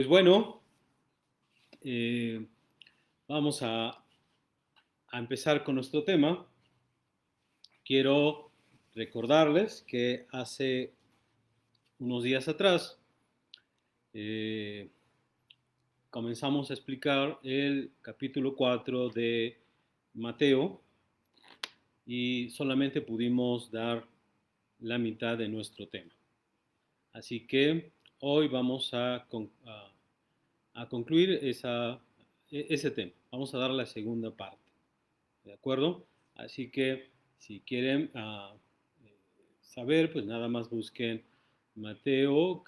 Pues bueno, eh, vamos a empezar con nuestro tema. Quiero recordarles que hace unos días atrás eh, comenzamos a explicar el capítulo 4 de Mateo y solamente pudimos dar la mitad de nuestro tema. Así que hoy vamos a concluir ese tema. Vamos a dar la segunda parte. ¿De acuerdo? Así que si quieren saber, pues nada más busquen Mateo,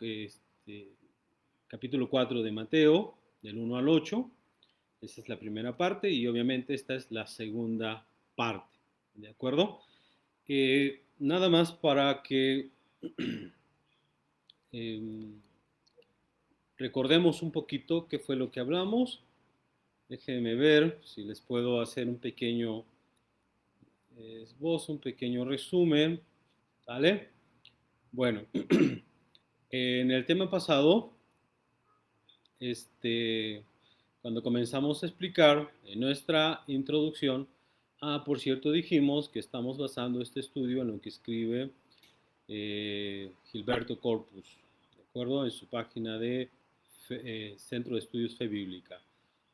capítulo 4 de Mateo, del 1 al 8. Esa es la primera parte y obviamente esta es la segunda parte. ¿De acuerdo? Nada más para que eh, recordemos un poquito qué fue lo que hablamos. Déjenme ver si les puedo hacer un pequeño esbozo, un pequeño resumen. ¿Vale? Bueno, en el tema pasado, cuando comenzamos a explicar en nuestra introducción, por cierto, dijimos que estamos basando este estudio en lo que escribe Gilberto Corpus, ¿de acuerdo? En su página de Centro de Estudios Fe Bíblica.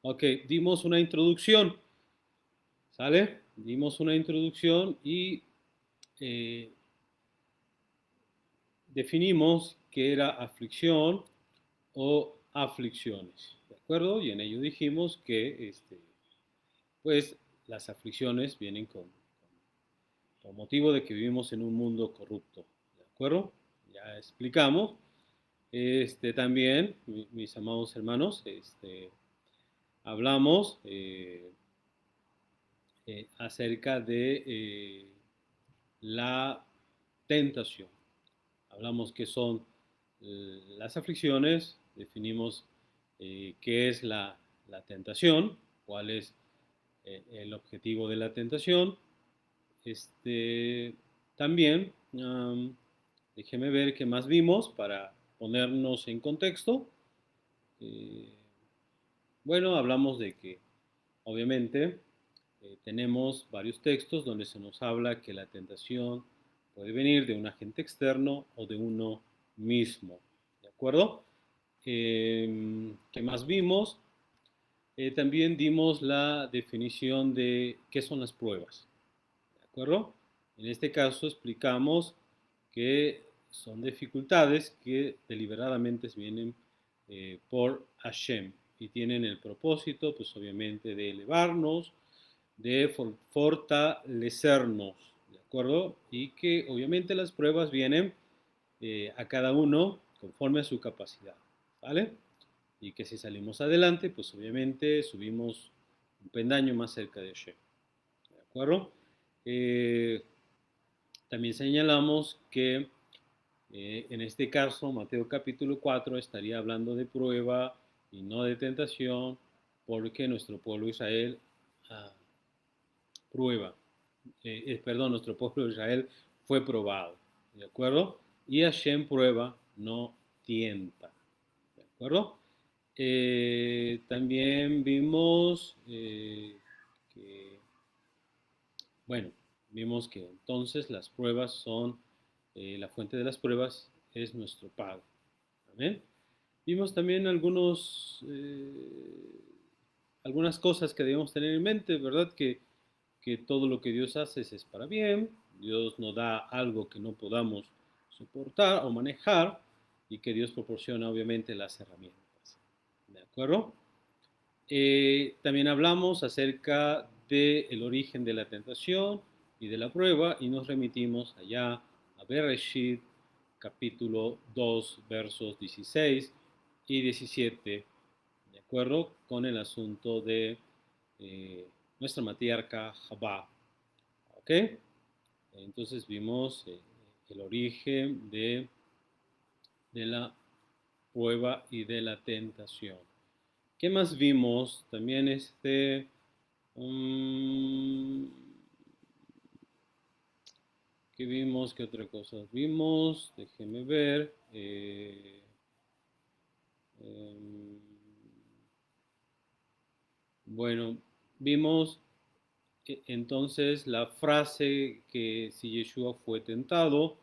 Ok, dimos una introducción, ¿sale? Dimos una introducción y eh, definimos qué era aflicción o aflicciones, ¿de acuerdo? Y en ello dijimos que, pues, las aflicciones vienen con motivo de que vivimos en un mundo corrupto, ¿de acuerdo? Ya explicamos. También, mis amados hermanos, hablamos acerca de la tentación. Hablamos que son las aflicciones, definimos qué es la tentación, cuál es el objetivo de la tentación. También, déjeme ver qué más vimos para ponernos en contexto. Eh, bueno, hablamos de que obviamente tenemos varios textos donde se nos habla que la tentación puede venir de un agente externo o de uno mismo. ¿De acuerdo? ¿Qué más vimos? También dimos la definición de qué son las pruebas. ¿De acuerdo? En este caso explicamos que son dificultades que deliberadamente vienen por Hashem y tienen el propósito, pues obviamente, de elevarnos, de fortalecernos, ¿de acuerdo? Y que obviamente las pruebas vienen a cada uno conforme a su capacidad, ¿vale? Y que si salimos adelante, pues obviamente subimos un pendaño más cerca de Hashem, ¿de acuerdo? Eh, También señalamos que en este caso, Mateo capítulo 4 estaría hablando de prueba y no de tentación, porque nuestro pueblo Israel ah, prueba, perdón, nuestro pueblo de Israel fue probado, ¿de acuerdo? Y Hashem prueba, no tienta, ¿de acuerdo? También vimos que, bueno, vimos que entonces las pruebas son, la fuente de las pruebas es nuestro Padre. Amén. Vimos también algunas cosas que debemos tener en mente, ¿verdad? Que todo lo que Dios hace es para bien, Dios no da algo que no podamos soportar o manejar y que Dios proporciona obviamente las herramientas. ¿De acuerdo? También hablamos acerca del origen de la tentación y de la prueba y nos remitimos allá a Bereshit capítulo 2 versos 16 y 17, ¿de acuerdo? Con el asunto de eh, nuestra matriarca Jabá, ¿ok? Entonces vimos el origen de la prueba y de la tentación. ¿Qué más vimos? También ¿qué vimos? ¿Qué otra cosa vimos? Déjenme ver. Em, bueno, vimos entonces la frase que si Yeshua fue tentado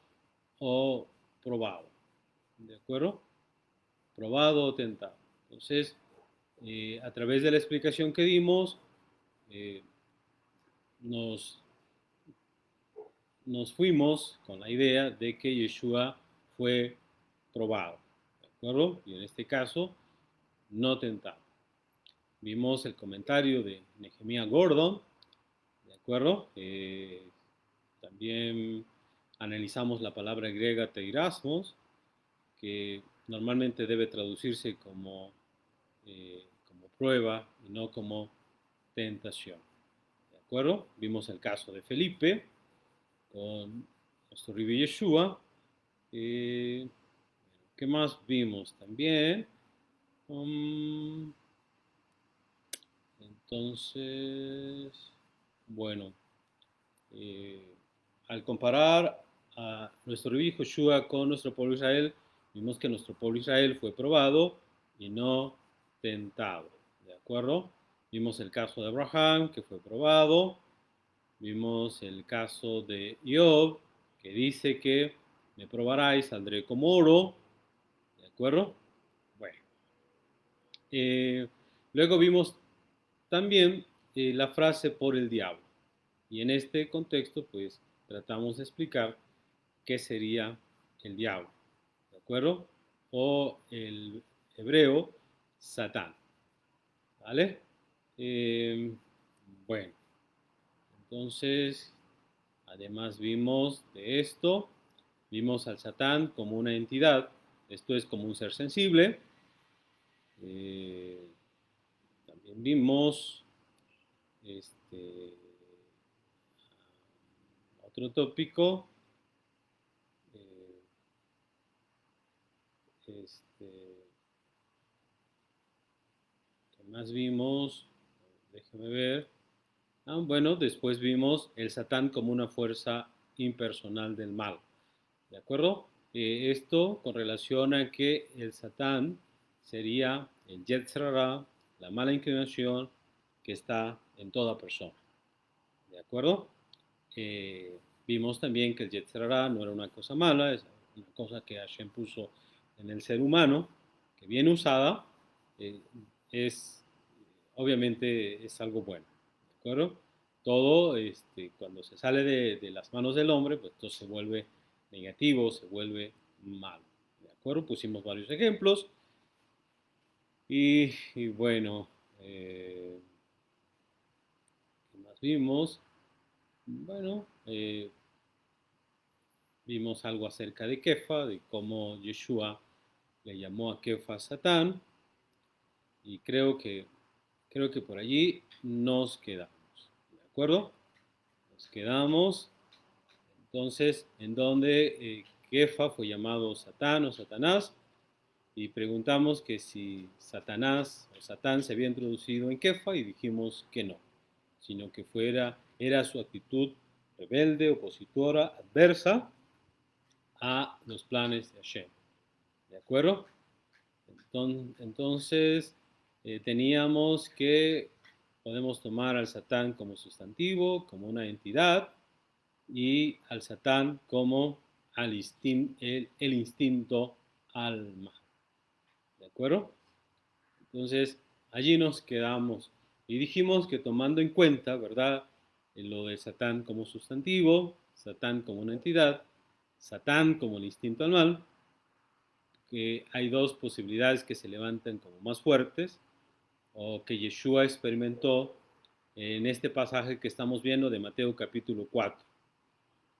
o probado. ¿De acuerdo? Probado o tentado. Entonces, a través de la explicación que dimos, eh, nos, nos fuimos con la idea de que Yeshua fue probado. ¿De acuerdo? Y en este caso, no tentado. Vimos el comentario de Nehemiah Gordon. ¿De acuerdo? También analizamos la palabra griega teirasmos, que normalmente debe traducirse como prueba y no como tentación. ¿De acuerdo? Vimos el caso de Felipe con nuestro Rabbi Yeshua. Eh, ¿Qué más vimos también? Um, entonces, bueno, eh, al comparar a nuestro Rabbi Joshua con nuestro pueblo Israel, vimos que nuestro pueblo Israel fue probado y no tentado. ¿De acuerdo? Vimos el caso de Abraham, que fue probado. Vimos el caso de Job, que dice que me probaráis, saldré como oro. ¿De acuerdo? Bueno. Eh, Luego vimos también la frase por el diablo. Y en este contexto, pues, tratamos de explicar qué sería el diablo, ¿de acuerdo? O el hebreo, Satán, ¿vale? Eh, bueno, entonces, además vimos de esto, vimos al Satán como una entidad, esto es como un ser sensible. Eh, También vimos este, otro tópico, eh, este, ¿qué más vimos? Déjame ver. Bueno, después vimos el Satán como una fuerza impersonal del mal. ¿De acuerdo? Esto con relación a que el Satán sería el Yetzer Hara, la mala inclinación que está en toda persona. ¿De acuerdo? Vimos también que el Yetzer Hara no era una cosa mala, es una cosa que Hashem puso en el ser humano, que bien usada, eh, es obviamente es algo bueno. ¿De acuerdo? Todo, cuando se sale de las manos del hombre, pues todo se vuelve negativo, se vuelve malo. ¿De acuerdo? Pusimos varios ejemplos y bueno, ¿qué más vimos? Bueno, vimos algo acerca de Kefa, de cómo Yeshua le llamó a Kefa Satán y creo que por allí nos quedamos. ¿De acuerdo? Nos quedamos entonces en donde Kefa fue llamado Satán o Satanás y preguntamos que si Satanás o Satán se había introducido en Kefa y dijimos que no, sino que era su actitud rebelde, opositora, adversa a los planes de Hashem. ¿De acuerdo? Entonces, teníamos que podemos tomar al Satán como sustantivo, como una entidad, y al Satán como el instinto alma. ¿De acuerdo? Entonces, allí nos quedamos y dijimos que tomando en cuenta, ¿verdad? Lo de Satán como sustantivo, Satán como una entidad, Satán como el instinto al mal, que hay dos posibilidades que se levantan como más fuertes, o que Yeshua experimentó en este pasaje que estamos viendo de Mateo capítulo 4.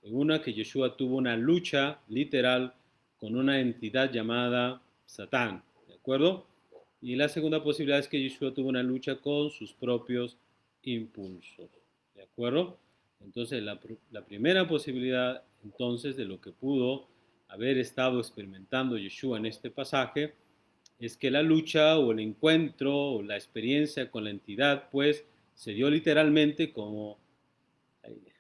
Una, que Yeshua tuvo una lucha literal con una entidad llamada Satán, ¿de acuerdo? Y la segunda posibilidad es que Yeshua tuvo una lucha con sus propios impulsos, ¿de acuerdo? Entonces, la primera posibilidad, entonces, de lo que pudo haber estado experimentando Yeshua en este pasaje, es que la lucha o el encuentro o la experiencia con la entidad, pues, se dio literalmente como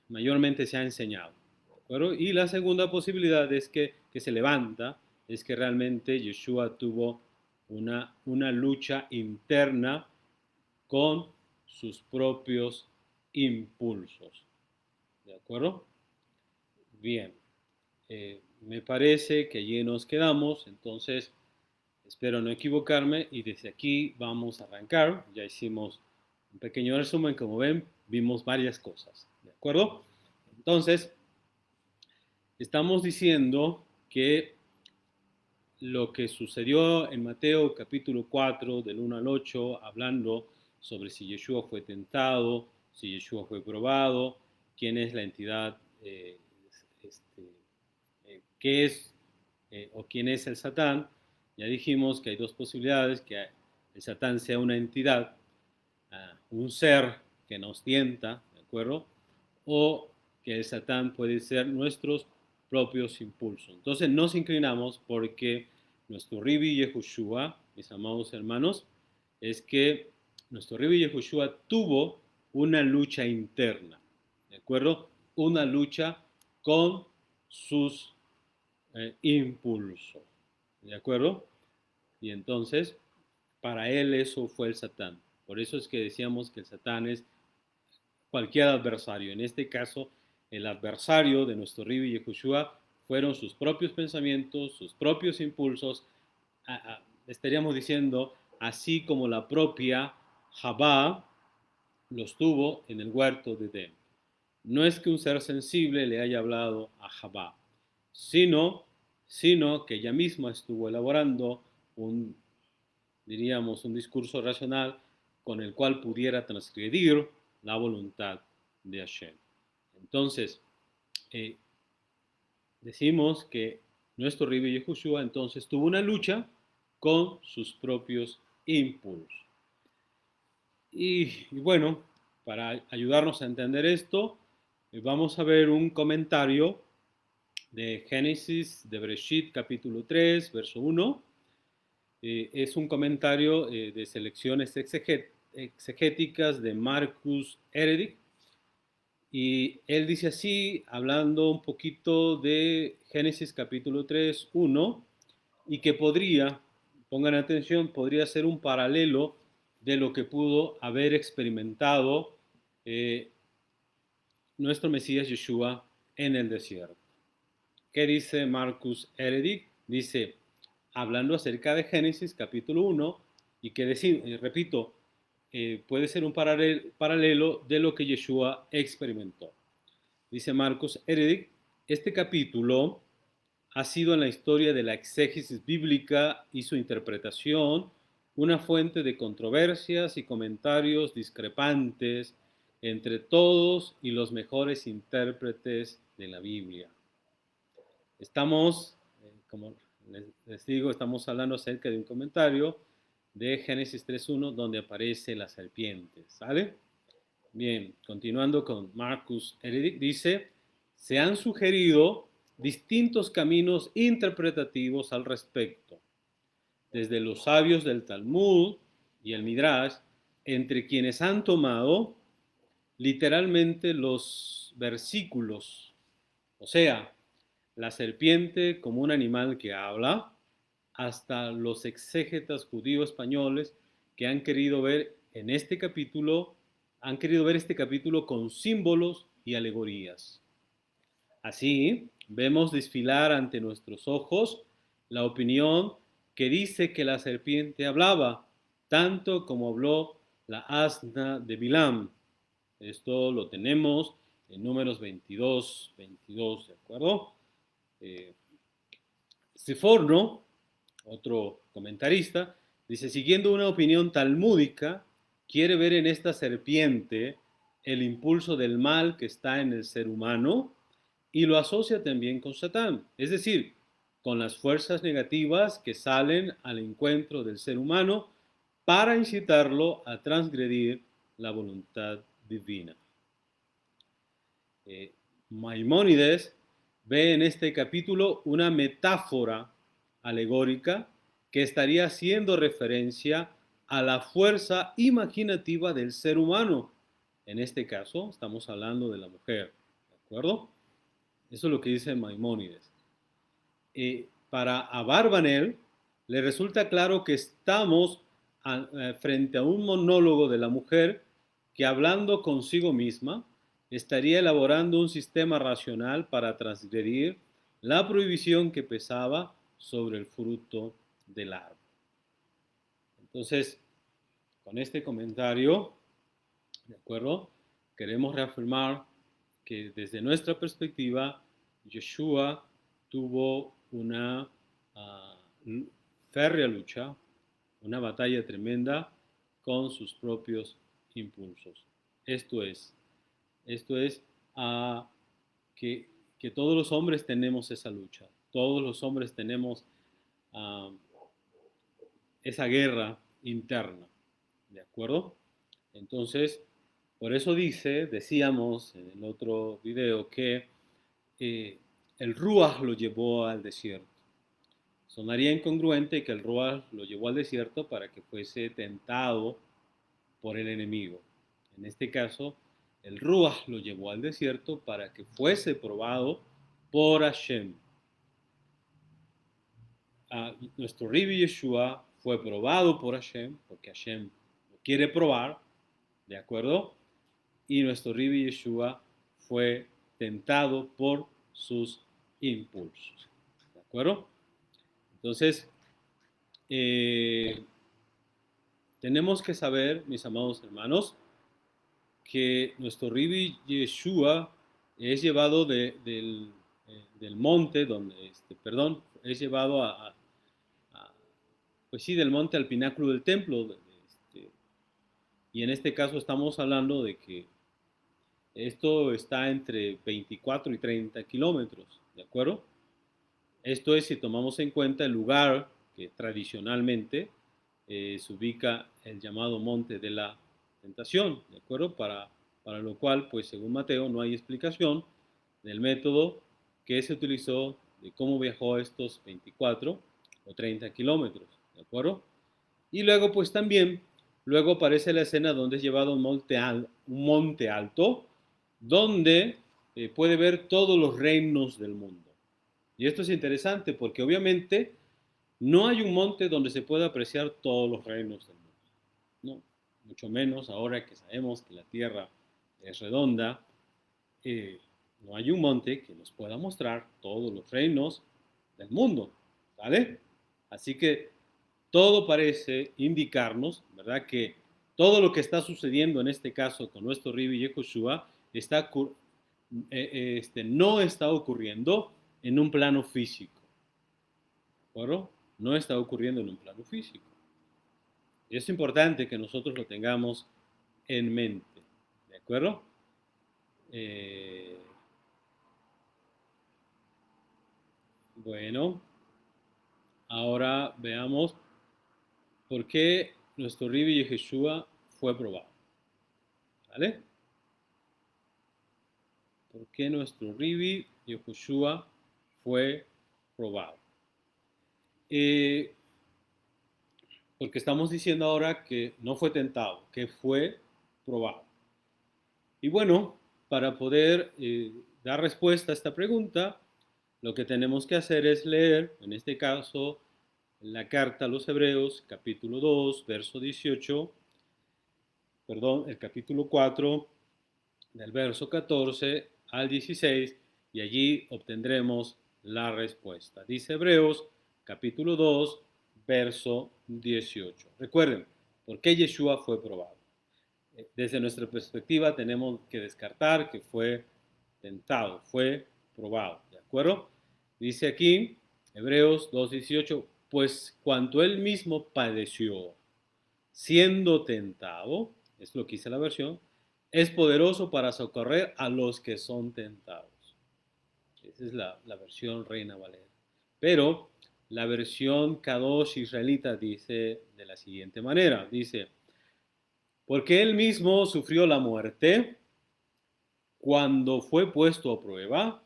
mayormente se ha enseñado. ¿De acuerdo? Y la segunda posibilidad es que se levanta, es que realmente Yeshua tuvo una lucha interna con sus propios impulsos. ¿De acuerdo? Bien, me parece que allí nos quedamos, entonces espero no equivocarme y desde aquí vamos a arrancar. Ya hicimos un pequeño resumen, como ven, vimos varias cosas. ¿De acuerdo? Entonces, estamos diciendo que lo que sucedió en Mateo capítulo 4, del 1 al 8, hablando sobre si Yeshua fue tentado, si Yeshua fue probado, quién es la entidad, este, qué es o quién es el Satán. Ya dijimos que hay dos posibilidades, que el Satán sea una entidad, un ser que nos tienta, ¿de acuerdo? O que el Satán puede ser nuestros propios impulsos. Entonces nos inclinamos porque nuestro Ribi Yehoshua, mis amados hermanos, es que nuestro Ribi Yehoshua tuvo una lucha interna, ¿de acuerdo? Una lucha con sus impulsos, ¿de acuerdo? Y entonces, para él eso fue el Satán. Por eso es que decíamos que el Satán es cualquier adversario. En este caso, el adversario de nuestro Ribi Yehoshua fueron sus propios pensamientos, sus propios impulsos. Estaríamos diciendo, así como la propia Jabá los tuvo en el huerto de Edén. No es que un ser sensible le haya hablado a Jabá, sino, sino que ella misma estuvo elaborando un, diríamos, un discurso racional con el cual pudiera transgredir la voluntad de Hashem. Entonces, eh, decimos que nuestro Ribi Yehoshua entonces tuvo una lucha con sus propios impulsos. Y bueno, para ayudarnos a entender esto, vamos a ver un comentario de Génesis, de Bereshit, capítulo 3, verso 1. Es un comentario de selecciones exegéticas de Marcus Heredig. Y él dice así, hablando un poquito de Génesis capítulo 3, 1, y que podría, pongan atención, podría ser un paralelo de lo que pudo haber experimentado eh, nuestro Mesías Yeshua en el desierto. ¿Qué dice Marcus Heredig? Dice, hablando acerca de Génesis capítulo 1, y que decir, repito, puede ser un paralelo de lo que Yeshua experimentó. Dice Marcus Heredig, este capítulo ha sido en la historia de la exégesis bíblica y su interpretación una fuente de controversias y comentarios discrepantes entre todos y los mejores intérpretes de la Biblia. Estamos, como les digo, estamos hablando acerca de un comentario de Génesis 3.1 donde aparece la serpiente, ¿sale? Bien, continuando con Marcus Heredig, dice, se han sugerido distintos caminos interpretativos al respecto, desde los sabios del Talmud y el Midrash, entre quienes han tomado literalmente los versículos, o sea, la serpiente como un animal que habla, hasta los exégetas judíos españoles que han querido ver en este capítulo, han querido ver este capítulo con símbolos y alegorías. Así, vemos desfilar ante nuestros ojos la opinión que dice que la serpiente hablaba, tanto como habló la asna de Bilam. Esto lo tenemos en Números 22, 22, ¿de acuerdo? Siforno, otro comentarista, dice, siguiendo una opinión talmúdica, quiere ver en esta serpiente el impulso del mal que está en el ser humano y lo asocia también con Satán, es decir, con las fuerzas negativas que salen al encuentro del ser humano para incitarlo a transgredir la voluntad divina. Maimónides ve en este capítulo una metáfora alegórica que estaría haciendo referencia a la fuerza imaginativa del ser humano. En este caso, estamos hablando de la mujer, ¿de acuerdo? Eso es lo que dice Maimónides. Para Abarbanel, le resulta claro que estamos frente a un monólogo de la mujer que hablando consigo misma estaría elaborando un sistema racional para transgredir la prohibición que pesaba sobre el fruto del árbol. Entonces, con este comentario, ¿de acuerdo? Queremos reafirmar que desde nuestra perspectiva, Yeshua tuvo una férrea lucha, una batalla tremenda con sus propios impulsos. Esto es, esto es uh, que, que, todos los hombres tenemos esa lucha, todos los hombres tenemos uh, esa guerra interna, ¿de acuerdo? Entonces, por eso decíamos en el otro video que el Ruach lo llevó al desierto. Sonaría incongruente que el Ruach lo llevó al desierto para que fuese tentado por el enemigo. En este caso, el Ruach lo llevó al desierto para que fuese probado por Hashem. Nuestro Rabbi Yeshua fue probado por Hashem, porque Hashem lo quiere probar, ¿de acuerdo? Y nuestro Rabbi Yeshua fue tentado por sus impulsos, ¿de acuerdo? Entonces, tenemos que saber, mis amados hermanos, que nuestro Rabbi Yeshua es llevado del monte, es llevado pues sí, del monte al pináculo del templo. Y en este caso estamos hablando de que esto está entre 24 y 30 kilómetros, ¿de acuerdo? Esto es si tomamos en cuenta el lugar que tradicionalmente se ubica el llamado Monte de la Tentación, ¿de acuerdo? Para lo cual, pues según Mateo, no hay explicación del método que se utilizó de cómo viajó estos 24 o 30 kilómetros, ¿de acuerdo? Y luego, pues también, luego aparece la escena donde es llevado a un monte alto, donde puede ver todos los reinos del mundo. Y esto es interesante porque obviamente no hay un monte donde se pueda apreciar todos los reinos del mundo, ¿no? Mucho menos ahora que sabemos que la Tierra es redonda, no hay un monte que nos pueda mostrar todos los reinos del mundo, ¿vale? Así que todo parece indicarnos, ¿verdad? Que todo lo que está sucediendo en este caso con nuestro Rabbi Yehoshua no está ocurriendo en un plano físico, ¿de acuerdo? No está ocurriendo en un plano físico. Y es importante que nosotros lo tengamos en mente, ¿de acuerdo? Bueno, ahora veamos por qué nuestro Rabbi Yeshua fue probado, ¿vale? ¿Por qué nuestro Rabbi Yeshua fue probado? Porque estamos diciendo ahora que no fue tentado, que fue probado. Y bueno, para poder dar respuesta a esta pregunta, lo que tenemos que hacer es leer, en este caso, la carta a los Hebreos, capítulo 2, verso 18, el capítulo 4, del verso 14 al 16, y allí obtendremos la respuesta. Dice Hebreos, capítulo 2, verso 18. Recuerden, ¿por qué Yeshua fue probado? Desde nuestra perspectiva tenemos que descartar que fue tentado, fue probado, ¿de acuerdo? Dice aquí, Hebreos 2:18, pues cuanto él mismo padeció siendo tentado, es lo que dice la versión, es poderoso para socorrer a los que son tentados. Esa es la versión Reina Valera. Pero la versión Kadosh israelita dice de la siguiente manera, dice, porque él mismo sufrió la muerte cuando fue puesto a prueba,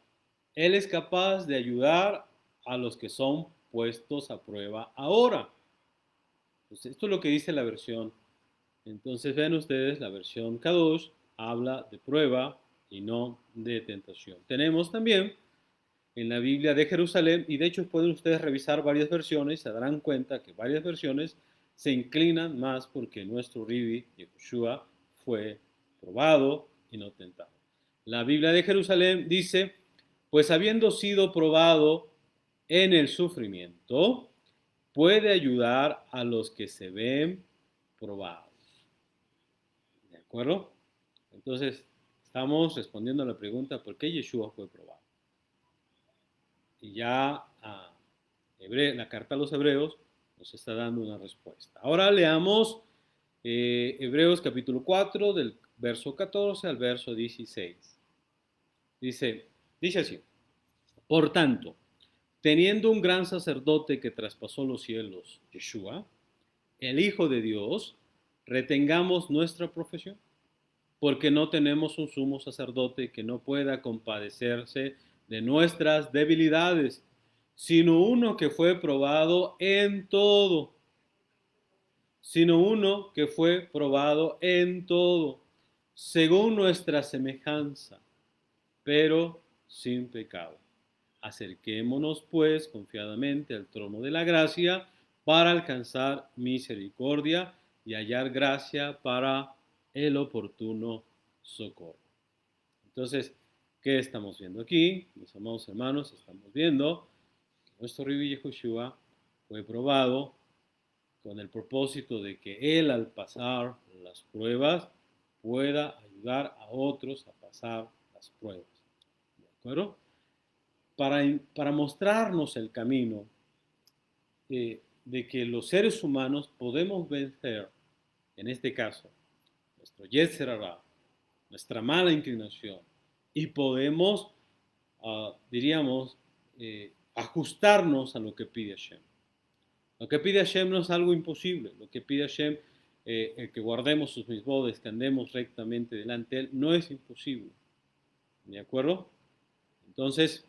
él es capaz de ayudar a los que son puestos a prueba ahora. Entonces, esto es lo que dice la versión. Entonces vean ustedes, la versión Kadosh habla de prueba y no de tentación. Tenemos también en la Biblia de Jerusalén, y de hecho pueden ustedes revisar varias versiones, se darán cuenta que varias versiones se inclinan más porque nuestro Ribi, Yehoshua, fue probado y no tentado. La Biblia de Jerusalén dice, pues habiendo sido probado en el sufrimiento, puede ayudar a los que se ven probados. ¿De acuerdo? Entonces, estamos respondiendo a la pregunta, ¿por qué Yeshua fue probado? Y ya la carta a los hebreos nos está dando una respuesta. Ahora leamos Hebreos capítulo 4 del verso 14 al verso 16. Dice así, por tanto, teniendo un gran sacerdote que traspasó los cielos, Yeshua, el Hijo de Dios, retengamos nuestra profesión, porque no tenemos un sumo sacerdote que no pueda compadecerse de nuestras debilidades, sino uno que fue probado en todo, según nuestra semejanza, pero sin pecado. Acerquémonos, pues, confiadamente al trono de la gracia para alcanzar misericordia y hallar gracia para el oportuno socorro. Entonces, ¿qué estamos viendo aquí? Mis amados hermanos, estamos viendo que nuestro Rabbi Yehoshua fue probado con el propósito de que él, al pasar las pruebas, pueda ayudar a otros a pasar las pruebas. ¿De acuerdo? Para mostrarnos el camino de que los seres humanos podemos vencer, en este caso, nuestro Yetzer Hara, nuestra mala inclinación, y podemos, diríamos, ajustarnos a lo que pide Hashem. Lo que pide Hashem no es algo imposible. Lo que pide Hashem, el que guardemos sus misbodes, que andemos rectamente delante de Él, no es imposible. ¿De acuerdo? Entonces,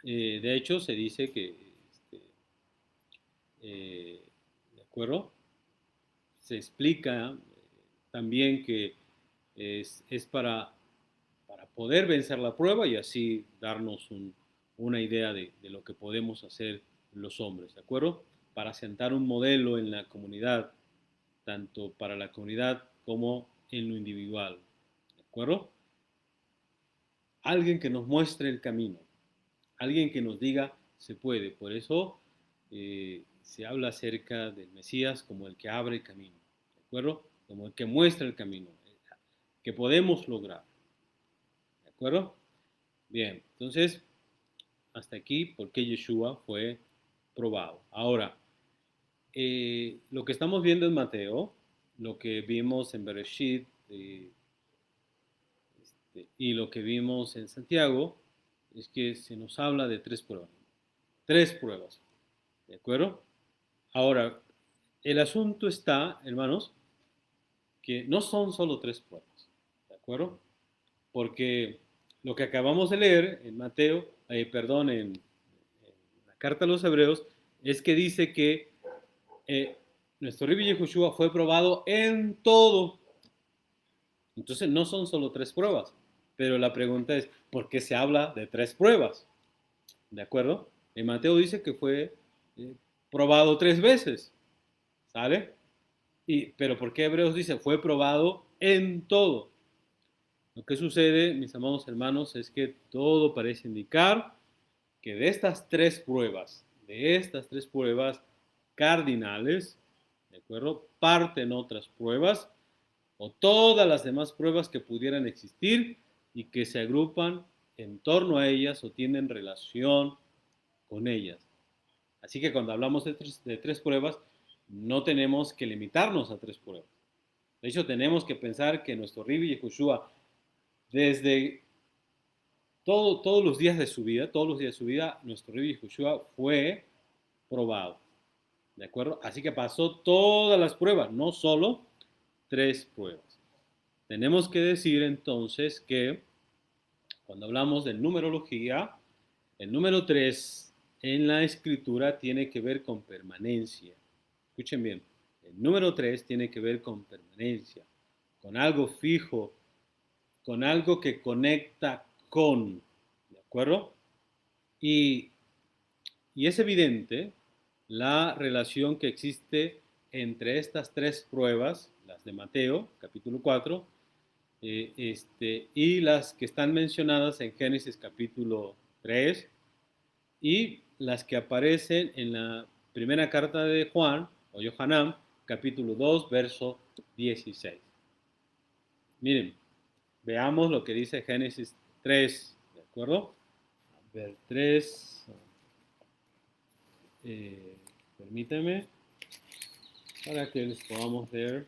de hecho, se dice que, ¿de acuerdo? Se explica también que es para poder vencer la prueba y así darnos una idea de lo que podemos hacer los hombres, ¿de acuerdo? Para sentar un modelo en la comunidad, tanto para la comunidad como en lo individual, ¿de acuerdo? Alguien que nos muestre el camino, alguien que nos diga se puede. Por eso se habla acerca del Mesías como el que abre el camino, ¿de acuerdo? Como el que muestra el camino, que podemos lograr, ¿de acuerdo? Bien, entonces, hasta aquí, ¿por qué Yeshua fue probado? Ahora, lo que estamos viendo en Mateo, lo que vimos en Bereshit y lo que vimos en Santiago, es que se nos habla de tres pruebas. Tres pruebas, ¿de acuerdo? Ahora, el asunto está, hermanos, que no son solo tres pruebas, ¿de acuerdo? Porque lo que acabamos de leer en Mateo, en la carta a los Hebreos, es que dice que nuestro Rabbi Yehoshua fue probado en todo. Entonces no son solo tres pruebas, pero la pregunta es, ¿por qué se habla de tres pruebas? ¿De acuerdo? En Mateo dice que fue probado tres veces, ¿sale? Pero ¿por qué Hebreos dice fue probado en todo? Lo que sucede, mis amados hermanos, es que todo parece indicar que de estas tres pruebas cardinales, ¿de acuerdo? Parten otras pruebas o todas las demás pruebas que pudieran existir y que se agrupan en torno a ellas o tienen relación con ellas. Así que cuando hablamos de tres pruebas, no tenemos que limitarnos a tres pruebas. De hecho, tenemos que pensar que nuestro Rabbi Yehoshua, desde todos los días de su vida, nuestro Rabbi Yehoshua fue probado. ¿De acuerdo? Así que pasó todas las pruebas, no solo tres pruebas. Tenemos que decir entonces que cuando hablamos de numerología, el número 3 en la escritura tiene que ver con permanencia. Escuchen bien, el número 3 tiene que ver con permanencia, con algo fijo, con algo que conecta con, ¿de acuerdo? Y, y es evidente la relación que existe entre estas tres pruebas, las de Mateo, capítulo 4, y las que están mencionadas en Génesis capítulo 3 y las que aparecen en la primera carta de Juan o Yohanan, capítulo 2, verso 16. Miren, veamos lo que dice Génesis 3, ¿de acuerdo? A ver, 3, permíteme, para que les podamos ver.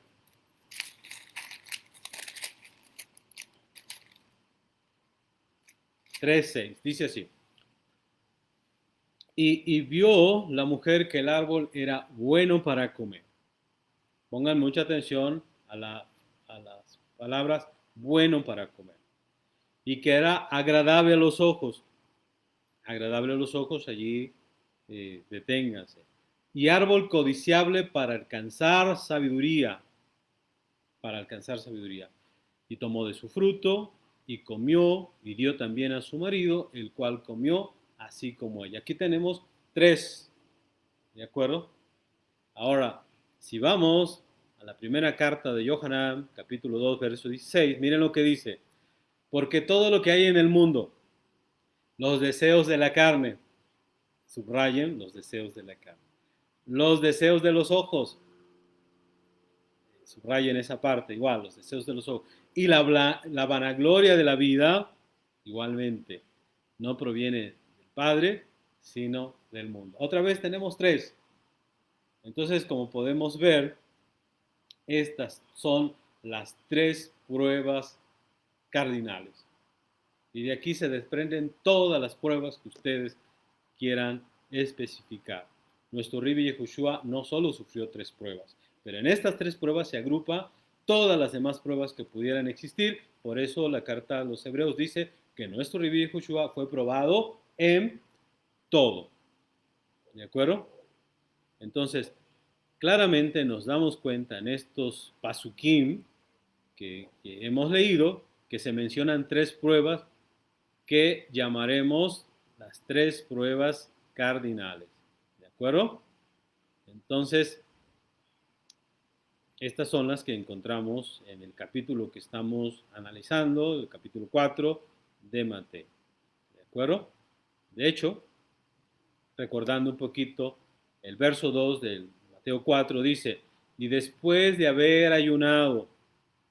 3:6, dice así. Y vio la mujer que el árbol era bueno para comer. Pongan mucha atención a las palabras bueno para comer. Y que era agradable a los ojos. Agradable a los ojos, allí deténganse. Y árbol codiciable para alcanzar sabiduría. Para alcanzar sabiduría. Y tomó de su fruto y comió y dio también a su marido, el cual comió así como ella. Aquí tenemos tres, ¿de acuerdo? Ahora, si vamos a la primera carta de Yohanan, capítulo 2, verso 16, miren lo que dice. Porque todo lo que hay en el mundo, los deseos de la carne, subrayen los deseos de la carne, los deseos de los ojos, subrayen esa parte, igual, los deseos de los ojos, y la vanagloria de la vida, igualmente, no proviene del Padre, sino del mundo. Otra vez tenemos tres. Entonces, como podemos ver, estas son las tres pruebas cardinales. Y de aquí se desprenden todas las pruebas que ustedes quieran especificar. Nuestro Rabbi Yehoshua no solo sufrió tres pruebas, pero en estas tres pruebas se agrupa todas las demás pruebas que pudieran existir. Por eso la carta a los Hebreos dice que nuestro Rabbi Yehoshua fue probado en todo. ¿De acuerdo? Entonces, claramente nos damos cuenta en estos pasukim que hemos leído que se mencionan tres pruebas que llamaremos las tres pruebas cardinales. ¿De acuerdo? Entonces, estas son las que encontramos en el capítulo que estamos analizando, el capítulo 4 de Mateo. ¿De acuerdo? De hecho, recordando un poquito, el verso 2 del Mateo 4 dice, y después de haber ayunado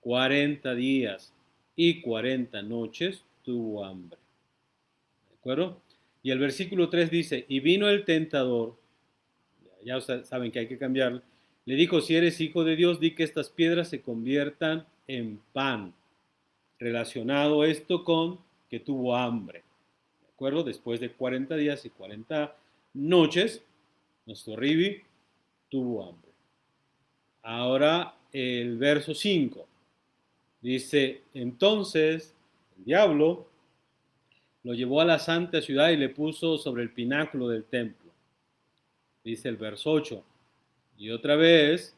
40 días y 40 noches, tuvo hambre. ¿De acuerdo? Y el versículo 3 dice, y vino el tentador, ya saben que hay que cambiarlo, le dijo, si eres hijo de Dios, di que estas piedras se conviertan en pan. Relacionado esto con que tuvo hambre. ¿De acuerdo? Después de 40 días y 40 noches, nuestro Ribi tuvo hambre. Ahora el verso 5 dice, entonces el diablo lo llevó a la santa ciudad y le puso sobre el pináculo del templo. Dice el verso 8. Y otra vez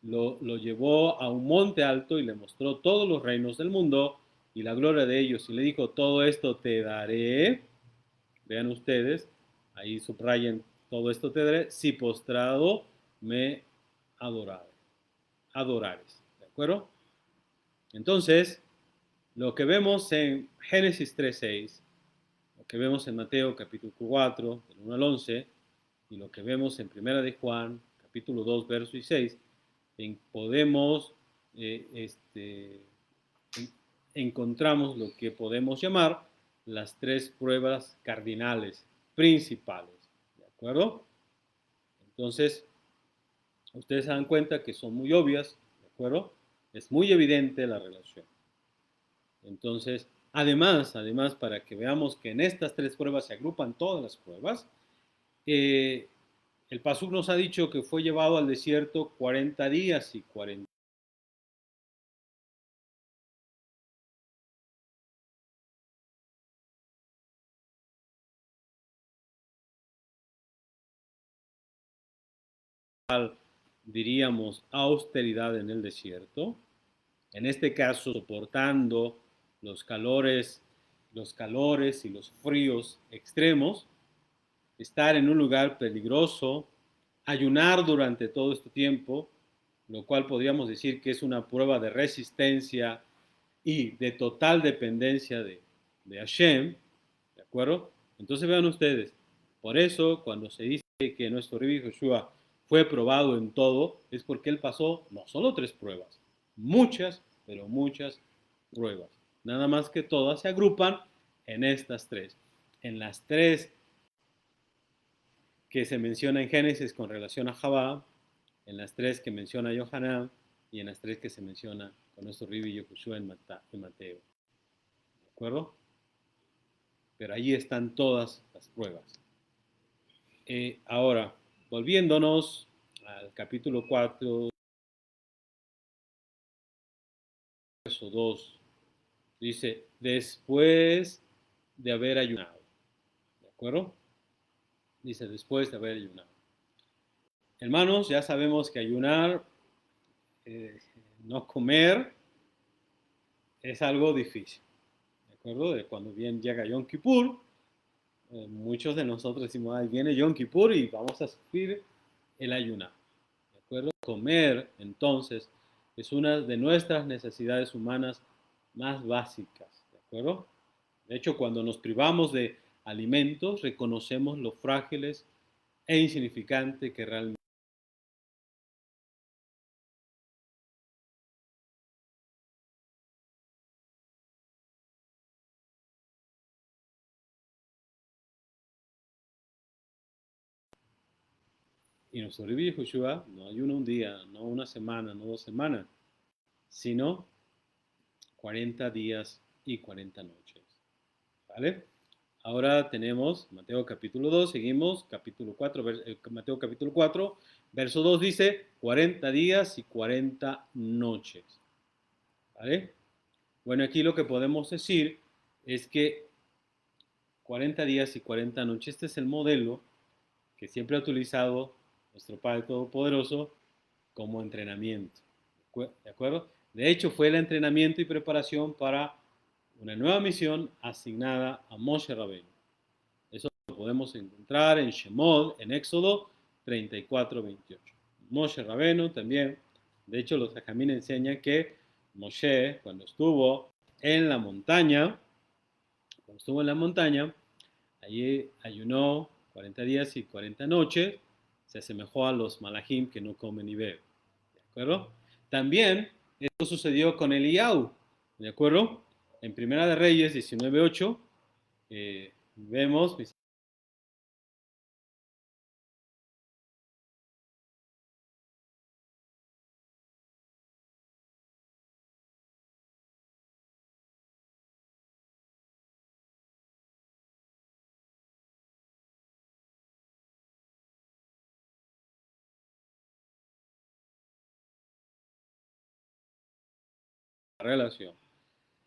lo llevó a un monte alto y le mostró todos los reinos del mundo y la gloria de ellos. Y le dijo, todo esto te daré. Vean ustedes, ahí subrayen, todo esto te daré si postrado me adorares. ¿De acuerdo? Entonces, lo que vemos en Génesis 3:6, lo que vemos en Mateo capítulo 4, del 1 al 11, y lo que vemos en Primera de Juan, capítulo 2, verso 6, podemos, encontramos lo que podemos llamar las tres pruebas cardinales principales. ¿De acuerdo? Entonces, ustedes se dan cuenta que son muy obvias, ¿de acuerdo? Es muy evidente la relación. Entonces, además, para que veamos que en estas tres pruebas se agrupan todas las pruebas, el Pasuk nos ha dicho que fue llevado al desierto 40 días y 40. Diríamos austeridad en el desierto, en este caso soportando los calores y los fríos extremos, estar en un lugar peligroso, ayunar durante todo este tiempo, lo cual podríamos decir que es una prueba de resistencia y de total dependencia de Hashem, ¿de acuerdo? Entonces vean ustedes, por eso cuando se dice que nuestro Rabbi Joshua fue probado en todo, es porque él pasó no solo 3 pruebas, muchas, pero muchas pruebas. Nada más que todas se agrupan en estas 3. En las 3 que se menciona en Génesis con relación a Javá, en las 3 que menciona Yohanan y en las 3 que se menciona con nuestro Rabbi Joshua en Mateo. ¿De acuerdo? Pero ahí están todas las pruebas. Ahora, volviéndonos al capítulo 4, verso 2, dice, después de haber ayunado. ¿De acuerdo? Dice, después de haber ayunado. Hermanos, ya sabemos que ayunar, no comer, es algo difícil. ¿De acuerdo? De cuando bien llega Yom Kippur, muchos de nosotros decimos, ahí viene Yom Kippur y vamos a sufrir el ayunar. ¿De acuerdo? Comer, entonces, es una de nuestras necesidades humanas más básicas. ¿De acuerdo? De hecho, cuando nos privamos de alimentos, reconocemos lo frágiles e insignificante que realmente. Y nuestro Rabbi Joshua no ayuna un día, no una semana, no 2 semanas, sino 40 días y 40 noches. ¿Vale? Ahora tenemos Mateo capítulo 2, seguimos, capítulo 4, Mateo capítulo 4, verso 2 dice 40 días y 40 noches. ¿Vale? Bueno, aquí lo que podemos decir es que 40 días y 40 noches, este es el modelo que siempre ha utilizado nuestro Padre Todopoderoso como entrenamiento. ¿De acuerdo? De hecho, fue el entrenamiento y preparación para una nueva misión asignada a Moshe Rabbeinu. Eso lo podemos encontrar en Shemot, en Éxodo 34:28. Moshe Rabbeinu también, de hecho los Jajamín enseñan que Moshe, cuando estuvo en la montaña, allí ayunó 40 días y 40 noches, se asemejó a los malajim que no comen ni beben. ¿De acuerdo? También esto sucedió con Eliyahu. ¿De acuerdo? En Primera de Reyes 19:8 vemos la relación.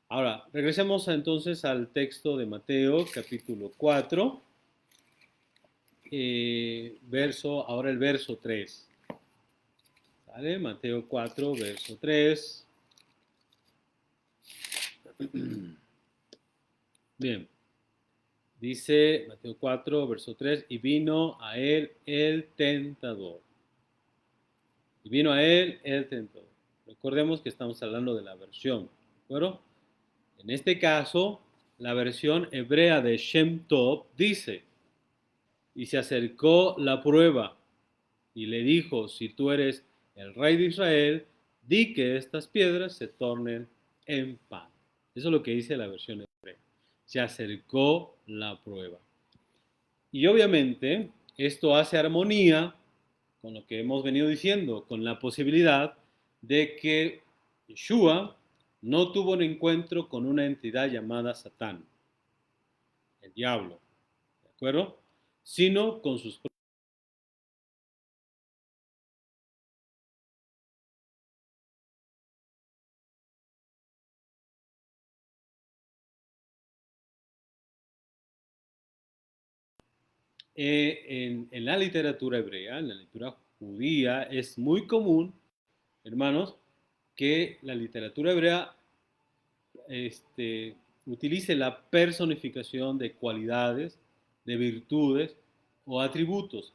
Ahora, regresemos entonces al texto de Mateo, capítulo 4, ahora el verso 3. ¿Vale? Mateo 4, verso 3. Bien, dice Mateo 4, verso 3, y vino a él el tentador. Y vino a él el tentador. Recordemos que estamos hablando de la versión, ¿de acuerdo? En este caso, la versión hebrea de Shem Tov dice, y se acercó la prueba y le dijo, si tú eres el rey de Israel, di que estas piedras se tornen en pan. Eso es lo que dice la versión hebrea. Se acercó la prueba. Y obviamente esto hace armonía con lo que hemos venido diciendo, con la posibilidad de que Yeshua no tuvo un encuentro con una entidad llamada Satán, el diablo, ¿de acuerdo? Sino con sus en la literatura hebrea, en la literatura judía, es muy común, hermanos, que la literatura hebrea utilice la personificación de cualidades, de virtudes, o atributos.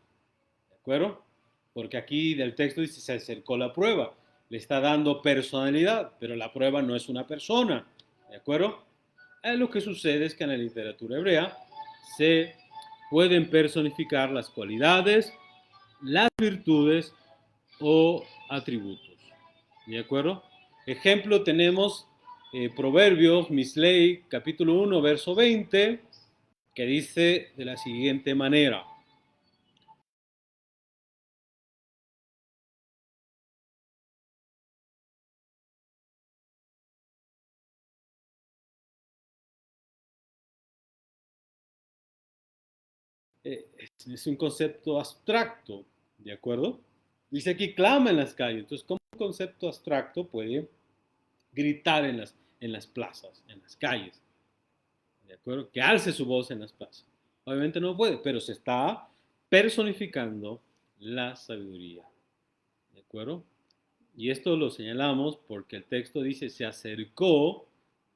¿De acuerdo? Porque aquí del texto dice se acercó la prueba. Le está dando personalidad, pero la prueba no es una persona. ¿De acuerdo? Lo que sucede es que en la literatura hebrea se pueden personificar las cualidades, las virtudes o atributos. ¿De acuerdo? Ejemplo tenemos Proverbios, Misley, capítulo 1, verso 20, que dice de la siguiente manera. Es un concepto abstracto, ¿de acuerdo? Dice aquí, clama en las calles. Entonces, ¿cómo un concepto abstracto puede gritar en las plazas, en las calles? ¿De acuerdo? Que alce su voz en las plazas. Obviamente no puede, pero se está personificando la sabiduría. ¿De acuerdo? Y esto lo señalamos porque el texto dice se acercó,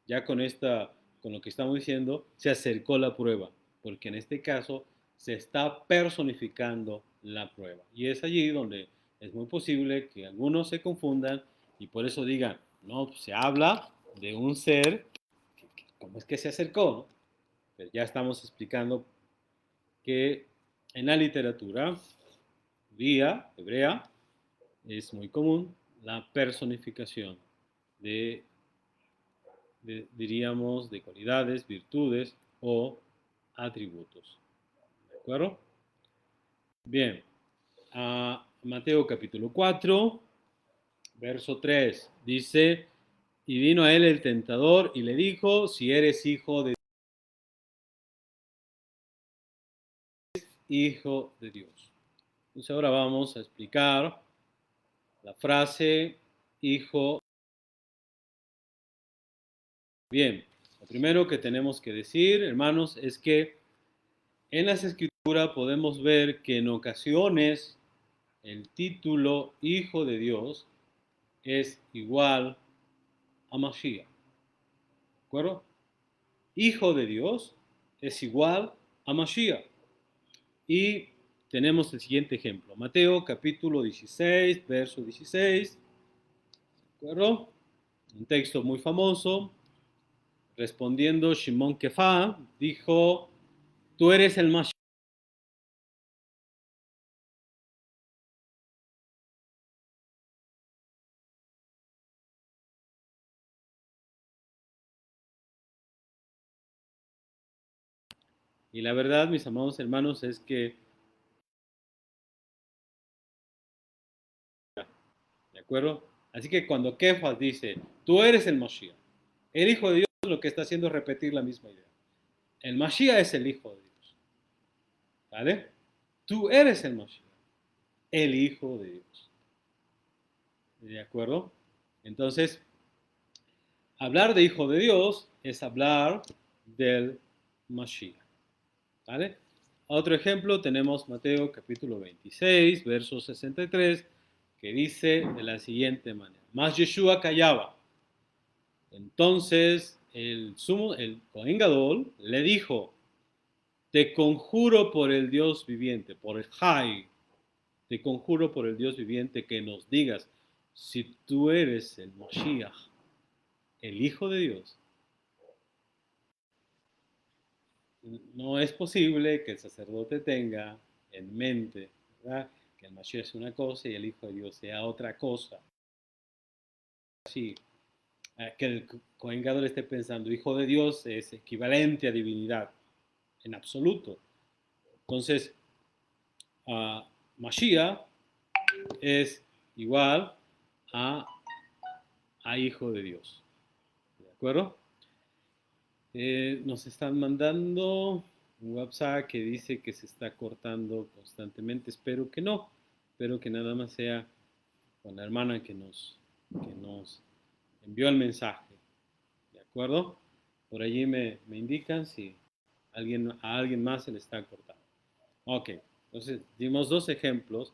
ya con lo que estamos diciendo, se acercó la prueba, porque en este caso se está personificando la prueba. Y es allí donde es muy posible que algunos se confundan y por eso digan, no, pues se habla de un ser, ¿cómo es que se acercó? ¿No? Pero ya estamos explicando que en la literatura judía, hebrea, es muy común la personificación de, diríamos, de cualidades, virtudes o atributos. ¿De acuerdo? Bien, Mateo capítulo 4, verso 3, dice, y vino a él el tentador y le dijo, si eres hijo de Dios. Entonces ahora vamos a explicar la frase hijo. Bien, lo primero que tenemos que decir, hermanos, es que en las escrituras podemos ver que en ocasiones el título Hijo de Dios es igual a Mashiach. ¿De acuerdo? Hijo de Dios es igual a Mashiach. Y tenemos el siguiente ejemplo. Mateo capítulo 16, verso 16. ¿De acuerdo? Un texto muy famoso. Respondiendo Shimon Kefa, dijo, tú eres el Mashiach. Y la verdad, mis amados hermanos, es que, ¿de acuerdo? Así que cuando Kefas dice, tú eres el Mashiach, el Hijo de Dios lo que está haciendo es repetir la misma idea. El Mashiach es el Hijo de Dios. ¿Vale? Tú eres el Mashiach, el Hijo de Dios. ¿De acuerdo? Entonces, hablar de Hijo de Dios es hablar del Mashiach. ¿Vale? Otro ejemplo tenemos Mateo capítulo 26, verso 63, que dice de la siguiente manera. Mas Yeshua callaba. Entonces el Cohen Gadol le dijo, te conjuro por el Dios viviente, por el Jai, te conjuro por el Dios viviente que nos digas si tú eres el Moshiach, el Hijo de Dios. No es posible que el sacerdote tenga en mente, ¿verdad?, que el Mashiach es una cosa y el Hijo de Dios sea otra cosa. Así, que el Cohen Gadol esté pensando, Hijo de Dios es equivalente a divinidad, en absoluto. Entonces, Mashiach es igual a, Hijo de Dios. ¿De acuerdo? Nos están mandando un WhatsApp que dice que se está cortando constantemente. Espero que no. Espero que nada más sea con la hermana que nos envió el mensaje. ¿De acuerdo? Por allí me indican si a alguien más se le está cortando. Ok, entonces dimos dos ejemplos.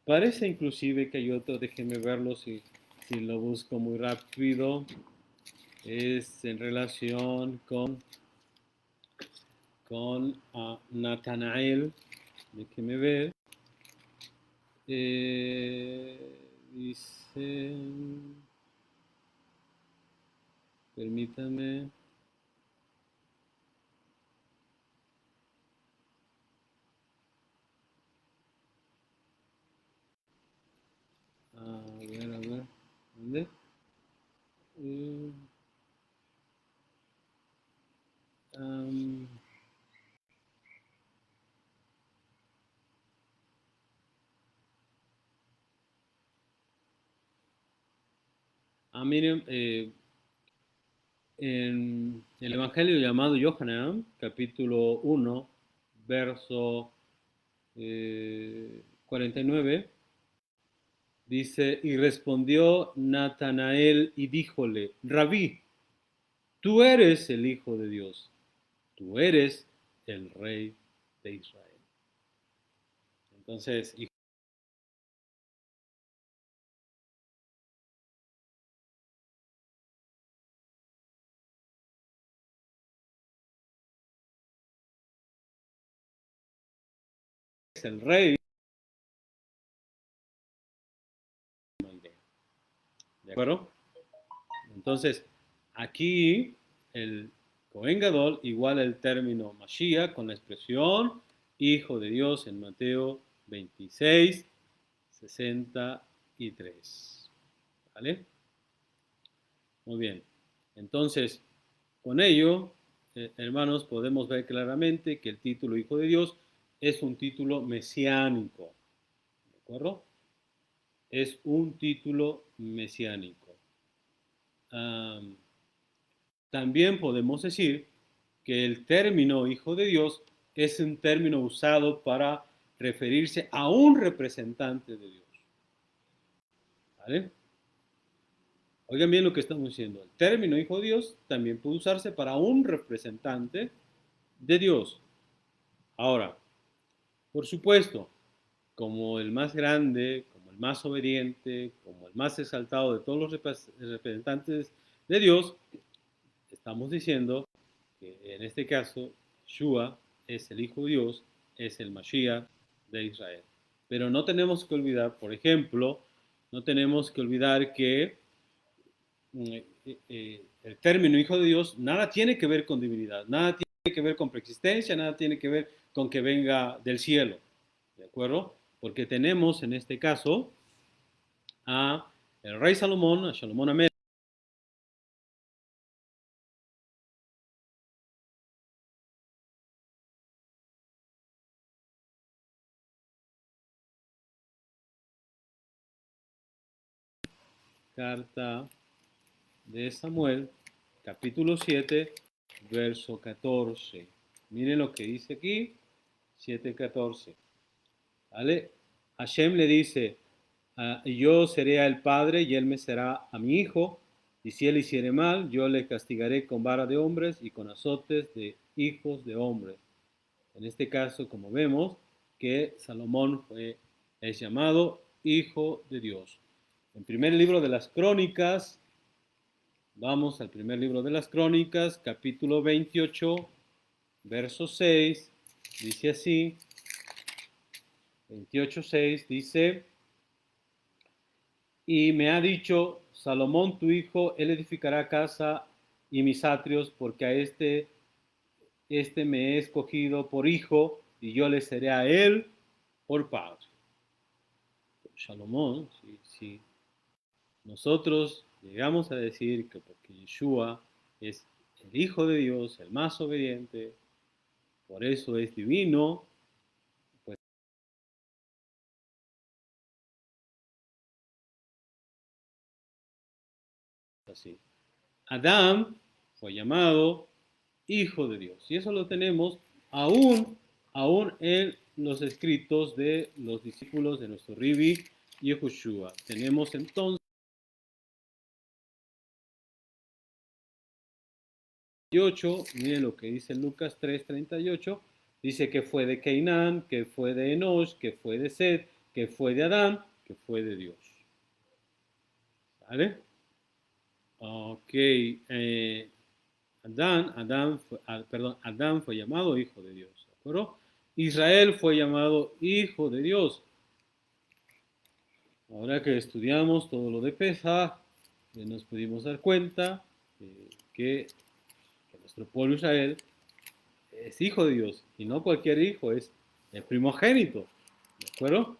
Parece inclusive que hay otro, déjenme verlo si lo busco muy rápido. Es en relación con Natanael, Déjeme ver. Dice, permítame. A ver. ¿Dónde? Eh, am, miren, en el Evangelio llamado Yohanan, capítulo 1, verso 49, dice, y respondió Natanael y díjole, Rabí, tú eres el Hijo de Dios, tú eres el Rey de Israel. Entonces, es el Rey, ¿de acuerdo? Entonces, aquí el Cohen Gadol iguala el término Mashiach con la expresión Hijo de Dios en Mateo 26, 63. ¿Vale? Muy bien. Entonces, con ello, hermanos, podemos ver claramente que el título Hijo de Dios es un título mesiánico. ¿De acuerdo? Es un título mesiánico. Um, También podemos decir que el término Hijo de Dios es un término usado para referirse a un representante de Dios. ¿Vale? Oigan bien lo que estamos diciendo. El término Hijo de Dios también puede usarse para un representante de Dios. Ahora, por supuesto, como el más grande, como el más obediente, como el más exaltado de todos los representantes de Dios, estamos diciendo que en este caso, Yeshua es el Hijo de Dios, es el Mashiach de Israel. Pero no tenemos que olvidar, por ejemplo, no tenemos que olvidar que el término Hijo de Dios nada tiene que ver con divinidad, nada tiene que ver con preexistencia, nada tiene que ver con que venga del cielo, ¿de acuerdo? Porque tenemos en este caso a el rey Salomón, a Salomón Amel, carta de Samuel, capítulo 7, verso 14. Miren lo que dice aquí, 7:14. ¿Vale? Hashem le dice, yo seré a el padre y él me será a mi hijo, y si él hiciere mal, yo le castigaré con vara de hombres y con azotes de hijos de hombres. En este caso, como vemos, que Salomón es llamado hijo de Dios. En primer libro de las Crónicas, vamos al primer libro de las Crónicas, capítulo 28, verso 6, dice así, 28:6 dice, y me ha dicho, Salomón tu hijo, él edificará casa y mis atrios, porque a este me he escogido por hijo, y yo le seré a él por padre. Salomón, si nosotros llegamos a decir que porque Yeshua es el Hijo de Dios, el más obediente, por eso es divino, pues así. Adán fue llamado Hijo de Dios. Y eso lo tenemos aún en los escritos de los discípulos de nuestro Ribi Yehoshua. Tenemos entonces 38, miren lo que dice Lucas 3:38, dice que fue de Cainán, que fue de Enosh, que fue de Seth, que fue de Adán, que fue de Dios. ¿Vale? Ok, Adán fue llamado hijo de Dios, ¿de acuerdo? Israel fue llamado hijo de Dios. Ahora que estudiamos todo lo de Pesaj, nos pudimos dar cuenta que nuestro pueblo Israel es hijo de Dios, y no cualquier hijo, es el primogénito, ¿de acuerdo?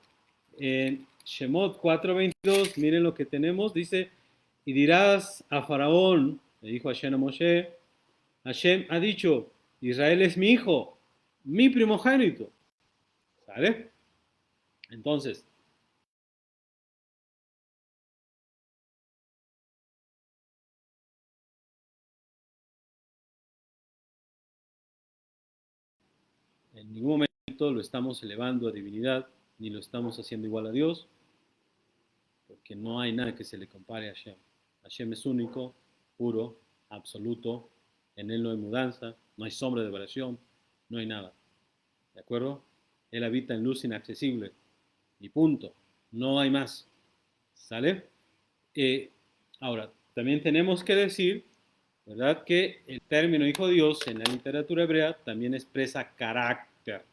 En Shemot 4:22, miren lo que tenemos, dice, y dirás a Faraón, le dijo Hashem a Moshe, Hashem ha dicho, Israel es mi hijo, mi primogénito, ¿sale? Entonces, en ningún momento lo estamos elevando a divinidad, ni lo estamos haciendo igual a Dios, porque no hay nada que se le compare a Hashem. Hashem es único, puro, absoluto, en Él no hay mudanza, no hay sombra de variación, no hay nada. ¿De acuerdo? Él habita en luz inaccesible y punto. No hay más. ¿Sale? Ahora, también tenemos que decir, ¿verdad? Que el término hijo de Dios en la literatura hebrea también expresa carácter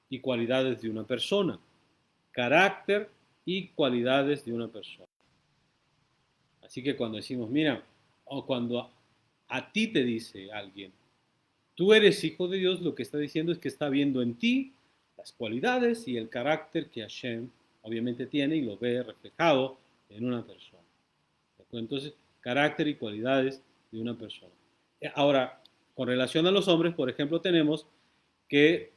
y cualidades de una persona. Carácter y cualidades de una persona. Así que cuando decimos, mira, o cuando a ti te dice alguien, tú eres hijo de Dios, lo que está diciendo es que está viendo en ti las cualidades y el carácter que Hashem obviamente tiene y lo ve reflejado en una persona. Entonces, carácter y cualidades de una persona. Ahora, con relación a los hombres, por ejemplo, tenemos que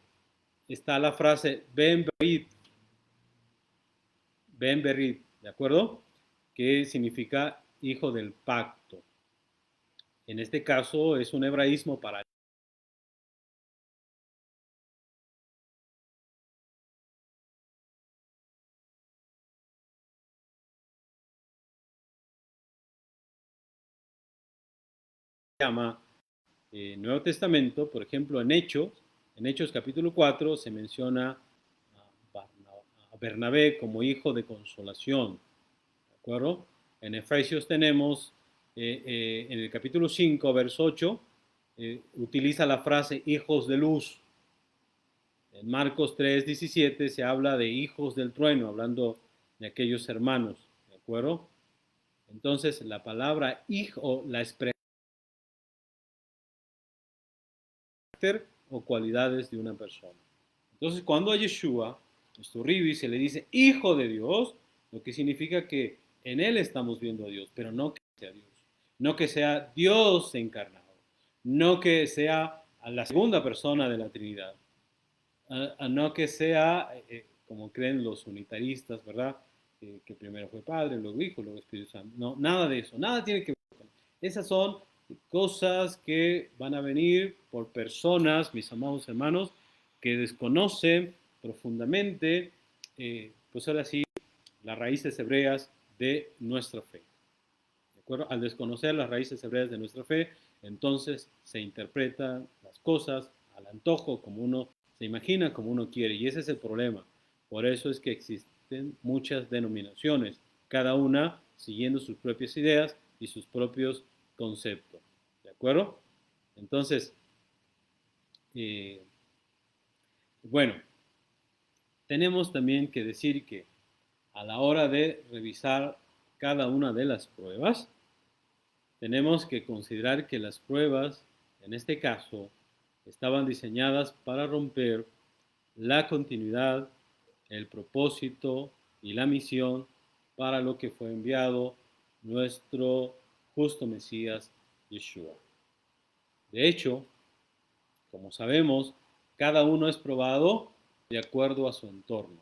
está la frase Ben Berit, ¿de acuerdo? Que significa hijo del pacto. En este caso es un hebraísmo para llama Nuevo Testamento, por ejemplo, en Hechos capítulo 4 se menciona a Bernabé como hijo de consolación, ¿de acuerdo? En Efesios tenemos, en el capítulo 5, verso 8, utiliza la frase hijos de luz. En Marcos 3:17 se habla de hijos del trueno, hablando de aquellos hermanos, ¿de acuerdo? Entonces, la palabra hijo, la expresión o cualidades de una persona. Entonces, cuando a Yeshua, nuestro Ribi, se le dice hijo de Dios, lo que significa que en él estamos viendo a Dios, pero no que sea Dios, no que sea Dios encarnado, no que sea a la segunda persona de la Trinidad, no que sea, como creen los unitaristas, ¿verdad? Que primero fue Padre, luego Hijo, luego Espíritu Santo. No, nada de eso, nada tiene que ver con eso. Esas son cosas que van a venir por personas, mis amados hermanos, que desconocen profundamente, pues ahora sí, las raíces hebreas de nuestra fe. ¿De acuerdo? Al desconocer las raíces hebreas de nuestra fe, entonces se interpretan las cosas al antojo, como uno se imagina, como uno quiere. Y ese es el problema. Por eso es que existen muchas denominaciones, cada una siguiendo sus propias ideas y sus propios conceptos. ¿De acuerdo? Entonces, eh, bueno, tenemos también que decir que a la hora de revisar cada una de las pruebas, tenemos que considerar que las pruebas, en este caso, estaban diseñadas para romper la continuidad, el propósito y la misión para lo que fue enviado nuestro justo Mesías Yeshua. De hecho, como sabemos, cada uno es probado de acuerdo a su entorno,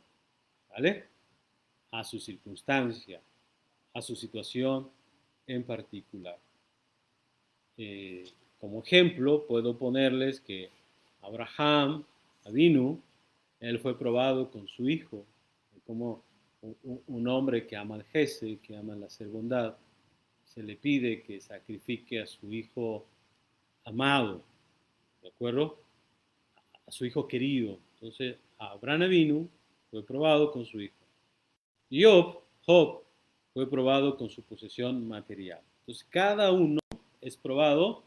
¿vale? A su circunstancia, a su situación en particular. Como ejemplo, puedo ponerles que Abraham, Avinu, él fue probado con su hijo, como un hombre que ama el Gesed, que ama el hacer bondad, se le pide que sacrifique a su hijo amado, ¿de acuerdo? A su hijo querido. Entonces, Abraham Avinu fue probado con su hijo. Job fue probado con su posesión material. Entonces, cada uno es probado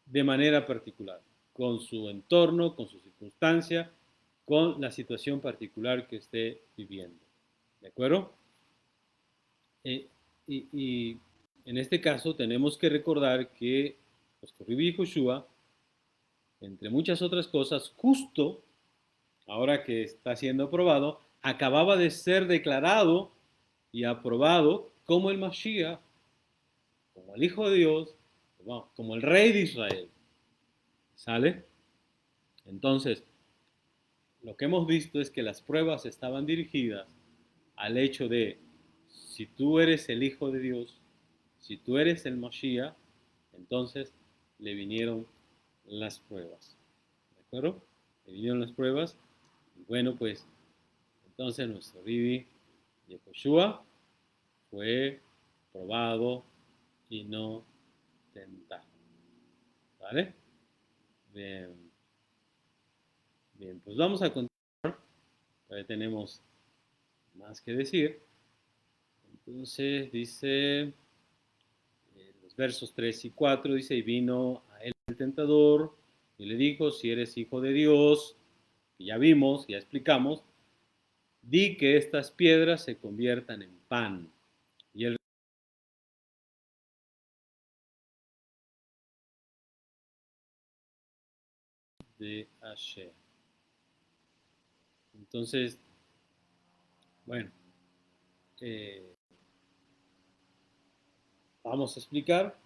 de manera particular. con su entorno, con su circunstancia, con la situación particular que esté viviendo. ¿De acuerdo? Eh, y en este caso tenemos que recordar que nuestro Rabbi Joshua, entre muchas otras cosas, justo ahora que está siendo aprobado, acababa de ser declarado y aprobado como el Mashiach, como el Hijo de Dios, como el Rey de Israel. ¿Sale? Entonces, lo que hemos visto es que las pruebas estaban dirigidas al hecho de, si tú eres el Hijo de Dios, si tú eres el Mashiach, entonces le vinieron las pruebas. ¿De acuerdo? Le vinieron las pruebas. Y bueno, pues entonces nuestro Rabbi Yehoshua fue probado y no tentado. ¿Vale? Bien, bien, pues vamos a continuar. Todavía tenemos más que decir. Entonces dice, los versos 3 y 4, dice, y vino a él el tentador y le dijo, si eres hijo de Dios, que ya vimos, ya explicamos, di que estas piedras se conviertan en pan. Y él de Asher. Entonces, bueno, eh, vamos a explicar.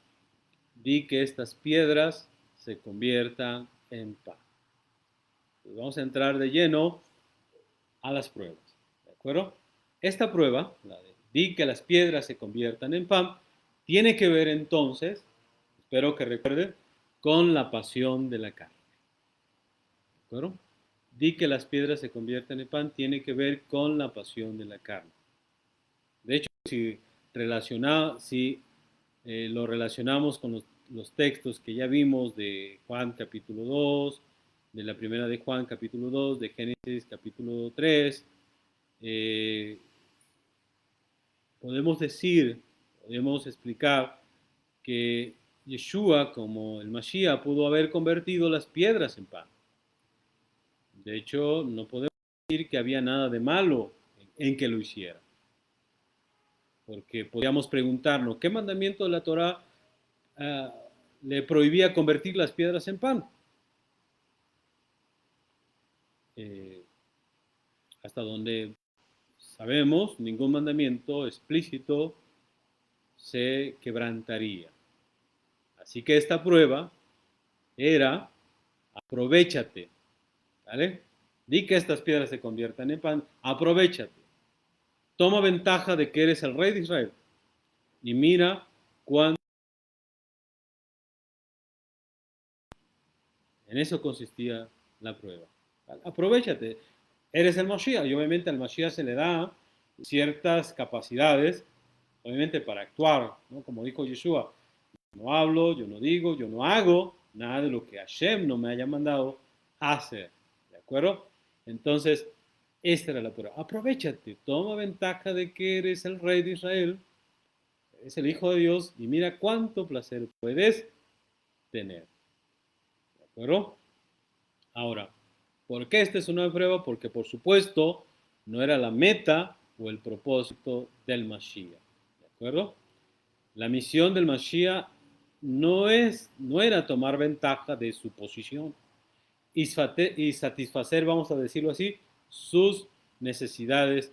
Di que estas piedras se conviertan en pan. Pues vamos a entrar de lleno a las pruebas. ¿De acuerdo? Esta prueba, la de di que las piedras se conviertan en pan, tiene que ver entonces, espero que recuerden, con la pasión de la carne. ¿De acuerdo? Di que las piedras se conviertan en pan tiene que ver con la pasión de la carne. De hecho, si lo relacionamos con los textos que ya vimos de Juan capítulo 2, de la primera de Juan capítulo 2, de Génesis capítulo 3, eh, podemos decir, podemos explicar que Yeshua, como el Mashiach, pudo haber convertido las piedras en pan. De hecho, no podemos decir que había nada de malo en que lo hiciera. Porque podríamos preguntarnos, ¿qué mandamiento de la Torah le prohibía convertir las piedras en pan? Eh, hasta donde sabemos, ningún mandamiento explícito se quebrantaría. Así que esta prueba era, aprovéchate, ¿vale? Di que estas piedras se conviertan en pan, aprovéchate. Toma ventaja de que eres el rey de Israel y mira cuán. En eso consistía la prueba. Aprovéchate. Eres el Mashiach y obviamente al Mashiach se le da ciertas capacidades, obviamente para actuar, ¿no? Como dijo Yeshua, no hablo, yo no digo, yo no hago nada de lo que Hashem no me haya mandado a hacer. ¿De acuerdo? Entonces, esta era la prueba. Aprovéchate, toma ventaja de que eres el rey de Israel, eres el Hijo de Dios y mira cuánto placer puedes tener. ¿De acuerdo? Ahora, ¿por qué esta es una prueba? Porque por supuesto no era la meta o el propósito del Mashiach. ¿De acuerdo? La misión del Mashiach no era tomar ventaja de su posición y satisfacer, vamos a decirlo así, sus necesidades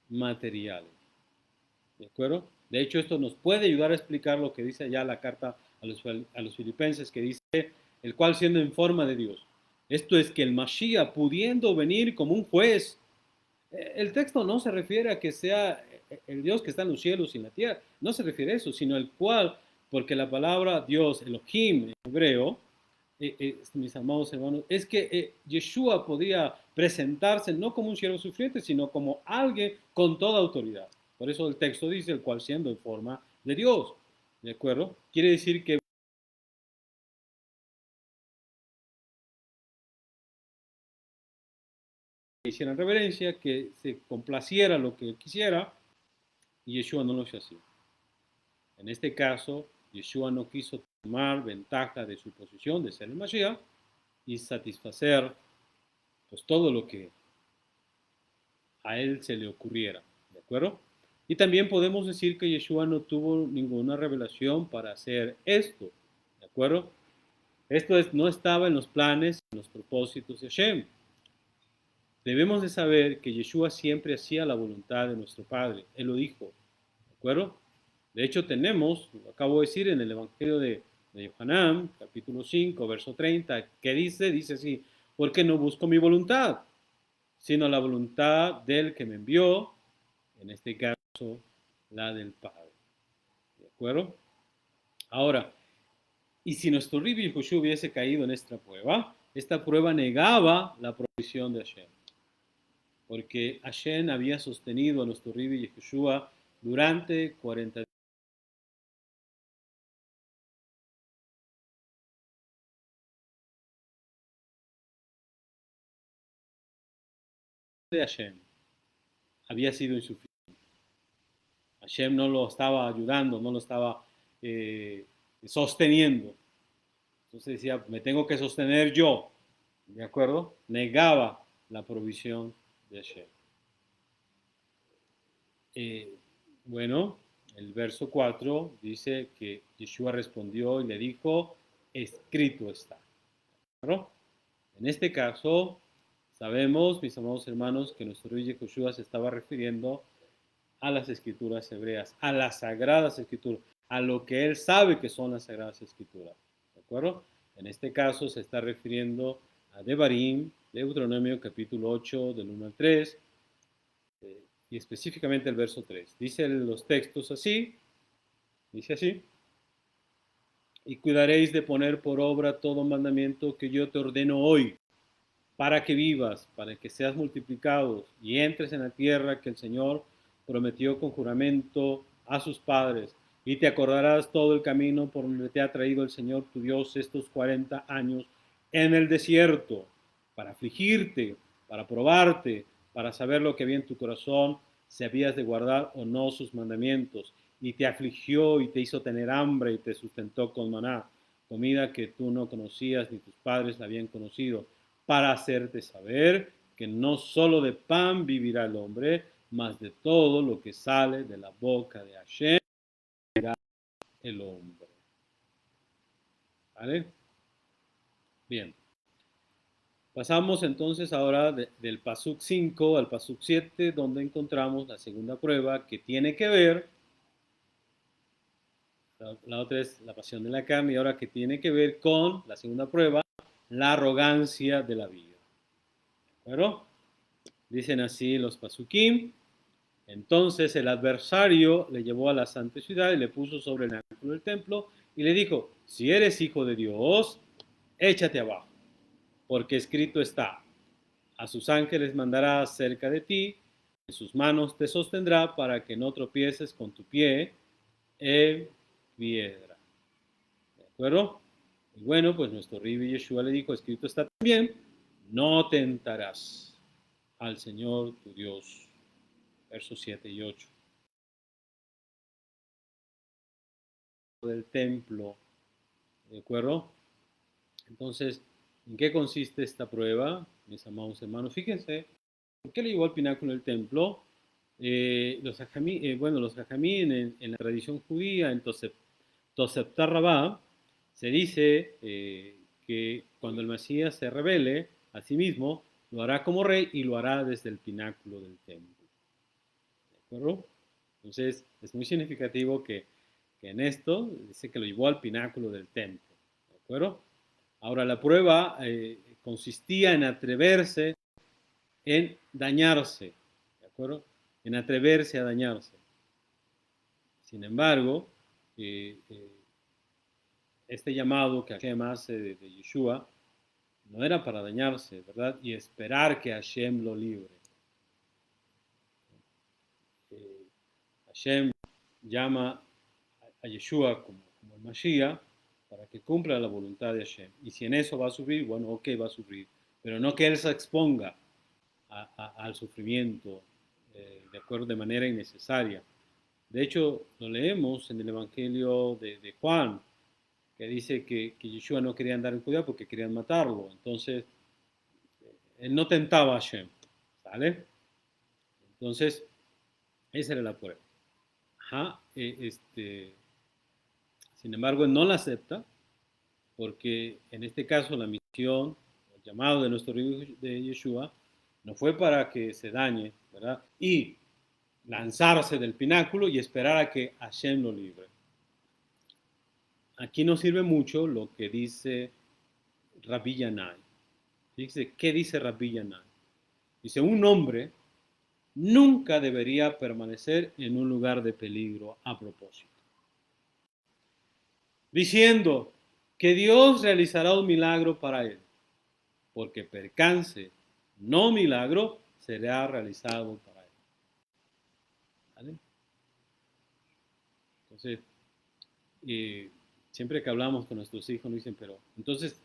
materiales. ¿De acuerdo? De hecho, esto nos puede ayudar a explicar lo que dice allá la carta a los filipenses, que dice, el cual siendo en forma de Dios. Esto es que el Mashiach, pudiendo venir como un juez, el texto no se refiere a que sea el Dios que está en los cielos y en la tierra, no se refiere a eso, sino el cual, porque la palabra Dios, Elohim en hebreo, mis amados hermanos, es que Yeshua podía presentarse no como un siervo sufriente, sino como alguien con toda autoridad. Por eso el texto dice, el cual siendo en forma de Dios. ¿De acuerdo? Quiere decir que hicieran reverencia, que se complaciera lo que él quisiera, y Yeshua no lo hizo así. En este caso, Yeshua no quiso tomar ventaja de su posición de ser el Mashiach, y satisfacer pues todo lo que a él se le ocurriera, ¿de acuerdo? Y también podemos decir que Yeshua no tuvo ninguna revelación para hacer esto, ¿de acuerdo? No estaba en los planes, en los propósitos de Hashem. Debemos de saber que Yeshua siempre hacía la voluntad de nuestro Padre. Él lo dijo, ¿de acuerdo? De hecho, tenemos, lo acabo de decir en el Evangelio de Yohanan, capítulo 5, verso 30, ¿qué dice? Dice así, porque no busco mi voluntad, sino la voluntad del que me envió, en este caso, la del Padre. ¿De acuerdo? Ahora, y si nuestro Rabbi Yehoshua hubiese caído en esta prueba negaba la provisión de Hashem, porque Hashem había sostenido a nuestro Rabbi Yehoshua durante 40 días de Hashem. Había sido insuficiente. Hashem no lo estaba ayudando, no lo estaba eh, sosteniendo. Entonces decía, me tengo que sostener yo. ¿De acuerdo? Negaba la provisión de Hashem. Eh, bueno, el verso 4 dice que Yeshua respondió y le dijo, escrito está. ¿Claro? En este caso, sabemos, mis amados hermanos, que nuestro rey Yeshua se estaba refiriendo a las escrituras hebreas, a las sagradas escrituras, a lo que él sabe que son las sagradas escrituras. ¿De acuerdo? En este caso se está refiriendo a Devarim, Deuteronomio capítulo 8, del 1 al 3, y específicamente el verso 3. Dice los textos así, dice así, y cuidaréis de poner por obra todo mandamiento que yo te ordeno hoy, para que vivas, para que seas multiplicado y entres en la tierra que el Señor prometió con juramento a sus padres, y te acordarás todo el camino por donde te ha traído el Señor tu Dios estos 40 años en el desierto, para afligirte, para probarte, para saber lo que había en tu corazón, si habías de guardar o no sus mandamientos. Y te afligió y te hizo tener hambre y te sustentó con maná, comida que tú no conocías ni tus padres la habían conocido, para hacerte saber que no solo de pan vivirá el hombre, mas de todo lo que sale de la boca de Hashem vivirá el hombre. ¿Vale? Bien. Pasamos entonces ahora del Pasuk 5 al Pasuk 7, donde encontramos la segunda prueba que tiene que ver, la otra es la pasión de la carne, y ahora que tiene que ver con la segunda prueba, la arrogancia de la vida. ¿De acuerdo? Dicen así los Pasukim. Entonces el adversario le llevó a la santa ciudad y le puso sobre el pináculo del templo y le dijo, si eres hijo de Dios, échate abajo, porque escrito está, a sus ángeles mandará cerca de ti, en sus manos te sostendrá para que no tropieces con tu pie en piedra. ¿De acuerdo? Y bueno, pues nuestro Rabbi Yeshua le dijo, escrito está también, no tentarás al Señor tu Dios. Versos 7 y 8. Del templo, ¿de acuerdo? Entonces, ¿en qué consiste esta prueba, mis amados hermanos? Fíjense, ¿por qué le llevó al pináculo del templo? Los hajamí en la tradición judía, entonces, Tosefta Rabá, se dice que cuando el Mesías se revele a sí mismo, lo hará como rey y lo hará desde el pináculo del templo. ¿De acuerdo? Entonces, es muy significativo que en esto dice que lo llevó al pináculo del templo. ¿De acuerdo? Ahora, la prueba consistía en atreverse, en dañarse. ¿De acuerdo? En atreverse a dañarse. Sin embargo, este llamado que Hashem hace de Yeshua no era para dañarse, ¿verdad? Y esperar que Hashem lo libre. Hashem llama a Yeshua como el Mashiach para que cumpla la voluntad de Hashem. Y si en eso va a sufrir, bueno, ok, va a sufrir. Pero no que él se exponga al sufrimiento de acuerdo de manera innecesaria. De hecho, lo leemos en el Evangelio de Juan, que dice que Yeshua no quería andar en Judea porque querían matarlo. Entonces, él no tentaba a Hashem, ¿sale? Entonces, esa era la prueba. Ajá, sin embargo, él no la acepta porque en este caso la misión, el llamado de nuestro Rebbe de Yeshua, no fue para que se dañe, ¿verdad? Y lanzarse del pináculo y esperar a que Hashem lo libre. Aquí nos sirve mucho lo que dice Rabbi Yanai. Dice, ¿qué dice Rabbi Yanai? Dice, un hombre nunca debería permanecer en un lugar de peligro a propósito. Diciendo que Dios realizará un milagro para él, porque percance, no milagro, será realizado para él. ¿Vale? Entonces, siempre que hablamos con nuestros hijos nos dicen, pero entonces,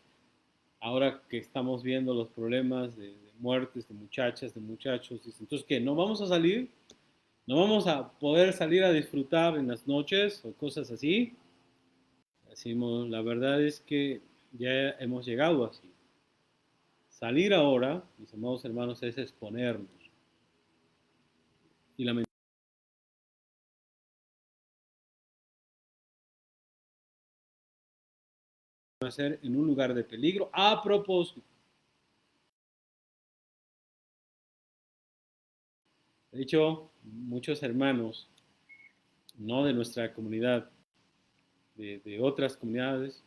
ahora que estamos viendo los problemas de muertes de muchachas, de muchachos, dicen, entonces, ¿qué? ¿No vamos a salir? ¿No vamos a poder salir a disfrutar en las noches o cosas así? Decimos, la verdad es que ya hemos llegado así. Salir ahora, mis amados hermanos, es exponernos. Y lamentablemente hacer en un lugar de peligro a propósito. De hecho, muchos hermanos, no de nuestra comunidad, de otras comunidades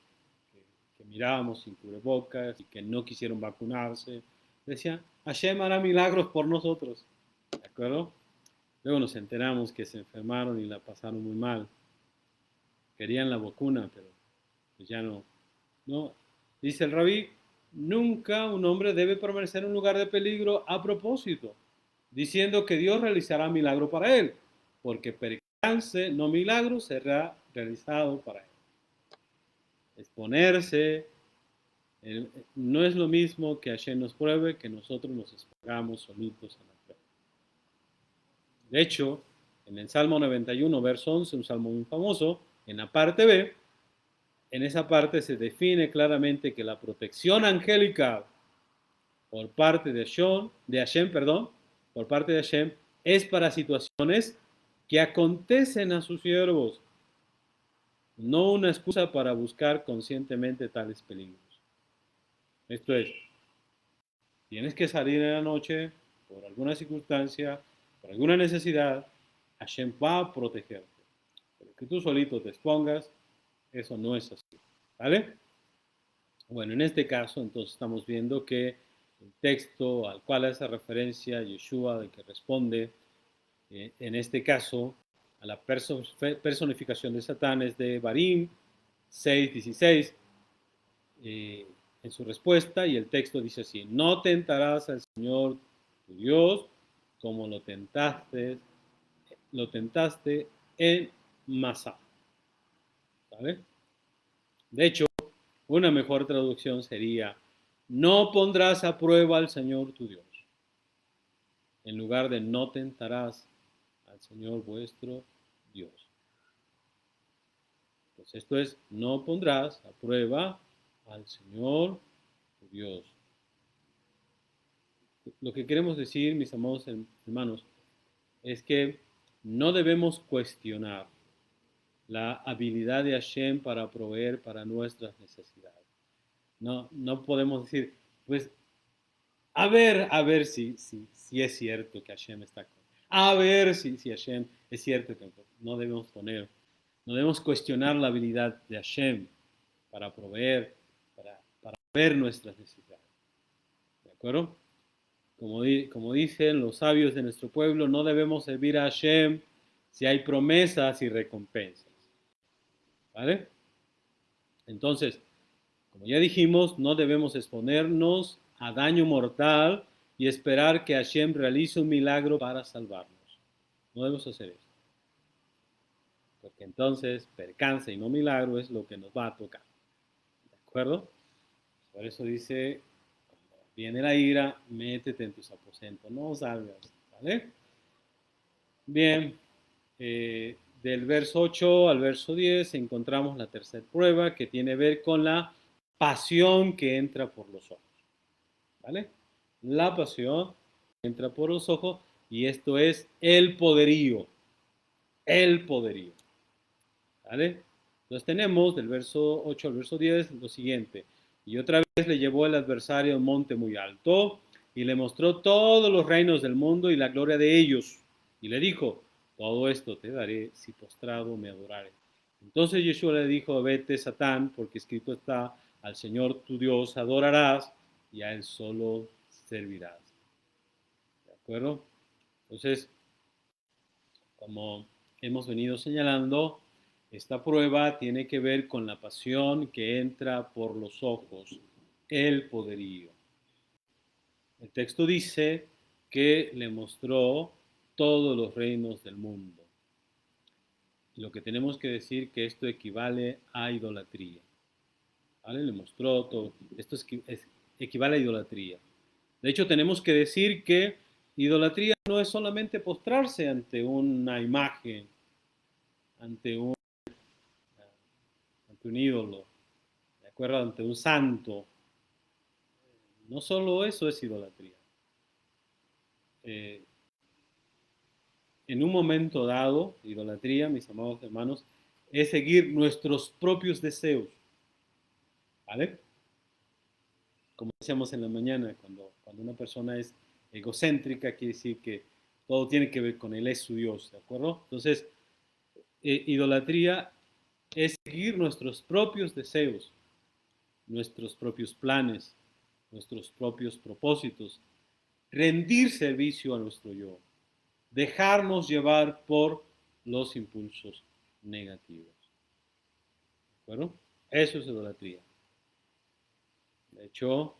que mirábamos sin cubrebocas y que no quisieron vacunarse, decían, Hashem hará milagros por nosotros. ¿De acuerdo? Luego nos enteramos que se enfermaron y la pasaron muy mal. Querían la vacuna, pero pues ya no. No. Dice el rabí, nunca un hombre debe permanecer en un lugar de peligro a propósito, diciendo que Dios realizará milagro para él, porque percance, no milagro, será realizado para él. Exponerse no es lo mismo que Hashem nos pruebe que nosotros nos expongamos solitos en la prueba. De hecho, en el Salmo 91, verso 11, un salmo muy famoso, en la parte B, en esa parte se define claramente que la protección angélica por parte de Hashem, perdón, por parte de Hashem, es para situaciones que acontecen a sus siervos, no una excusa para buscar conscientemente tales peligros. Esto es, tienes que salir en la noche por alguna circunstancia, por alguna necesidad, Hashem va a protegerte. Pero que tú solito te expongas, eso no es así. ¿Vale? Bueno, en este caso, entonces estamos viendo que el texto al cual hace referencia Yeshua, de que responde, en este caso, a la personificación de Satán es de Barim 6:16, en su respuesta, y el texto dice así, no tentarás al Señor tu Dios como lo tentaste en Masá. ¿Vale? De hecho, una mejor traducción sería, no pondrás a prueba al Señor tu Dios, en lugar de no tentarás al Señor vuestro Dios. Pues esto es, no pondrás a prueba al Señor tu Dios. Lo que queremos decir, mis amados hermanos, es que no debemos cuestionar la habilidad de Hashem para proveer para nuestras necesidades. No podemos decir, pues, a ver si es cierto que Hashem está con. A ver si Hashem es cierto que no debemos poner, no debemos cuestionar la habilidad de Hashem para proveer, para ver nuestras necesidades. ¿De acuerdo? Como dicen los sabios de nuestro pueblo, no debemos servir a Hashem si hay promesas y recompensas. ¿Vale? Entonces, como ya dijimos, no debemos exponernos a daño mortal y esperar que Hashem realice un milagro para salvarnos. No debemos hacer eso. Porque entonces, percance y no milagro es lo que nos va a tocar. ¿De acuerdo? Por eso dice, cuando viene la ira, métete en tus aposentos, no salgas. ¿Vale? Bien. del verso 8 al verso 10 encontramos la tercera prueba que tiene que ver con la pasión que entra por los ojos. ¿Vale? La pasión entra por los ojos y esto es el poderío. El poderío. ¿Vale? Entonces tenemos del verso 8 al verso 10 lo siguiente. Y otra vez le llevó el adversario a un monte muy alto y le mostró todos los reinos del mundo y la gloria de ellos. Y le dijo, todo esto te daré si postrado me adorares. Entonces Yeshua le dijo, vete Satán, porque escrito está, al Señor tu Dios adorarás y a Él solo servirás. ¿De acuerdo? Entonces, como hemos venido señalando, esta prueba tiene que ver con la pasión que entra por los ojos, el poderío. El texto dice que le mostró todos los reinos del mundo. Lo que tenemos que decir que esto equivale a idolatría. ¿Vale? Le mostró todo. Esto equivale a idolatría. De hecho, tenemos que decir que idolatría no es solamente postrarse ante una imagen, ante un, ante un ídolo, ¿de acuerdo? Ante un santo. No solo eso es idolatría. Eh, en un momento dado, idolatría, mis amados hermanos, es seguir nuestros propios deseos. ¿Vale? Como decíamos en la mañana, cuando una persona es egocéntrica, quiere decir que todo tiene que ver con él, es su Dios, ¿de acuerdo? Entonces, idolatría es seguir nuestros propios deseos, nuestros propios planes, nuestros propios propósitos, rendir servicio a nuestro yo, dejarnos llevar por los impulsos negativos. ¿De acuerdo? Eso es idolatría. De hecho,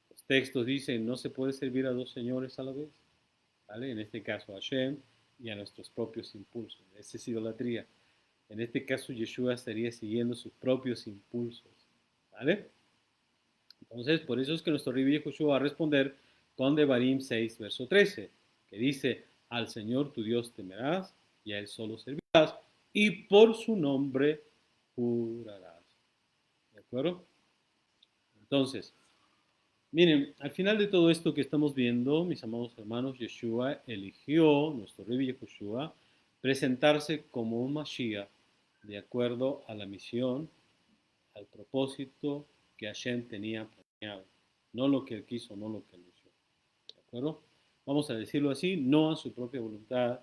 los textos dicen, no se puede servir a dos señores a la vez. ¿Vale? En este caso a Hashem y a nuestros propios impulsos. Esa es idolatría. En este caso Yeshua estaría siguiendo sus propios impulsos. ¿Vale? Entonces, por eso es que nuestro Rabbi Yeshua va a responder con Devarim 6, verso 13, que dice, al Señor tu Dios temerás y a Él solo servirás y por su nombre jurarás. ¿De acuerdo? Entonces, miren, al final de todo esto que estamos viendo, mis amados hermanos, Yeshua eligió, nuestro Rabbi Yeshua, presentarse como un Mashiach de acuerdo a la misión, al propósito que Hashem tenía planeado. No lo que él quiso, no lo que él hizo. ¿De acuerdo? Vamos a decirlo así, no a su propia voluntad,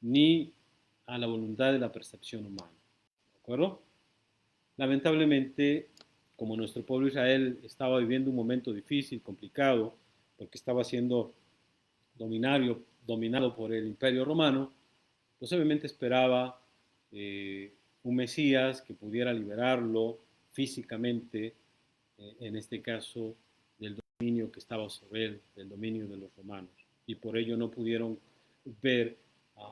ni a la voluntad de la percepción humana. ¿De acuerdo? Lamentablemente, como nuestro pueblo Israel estaba viviendo un momento difícil, complicado, porque estaba siendo dominado por el Imperio Romano, pues obviamente esperaba un Mesías que pudiera liberarlo físicamente, en este caso, del dominio que estaba sobre él, del dominio de los romanos. Y por ello no pudieron ver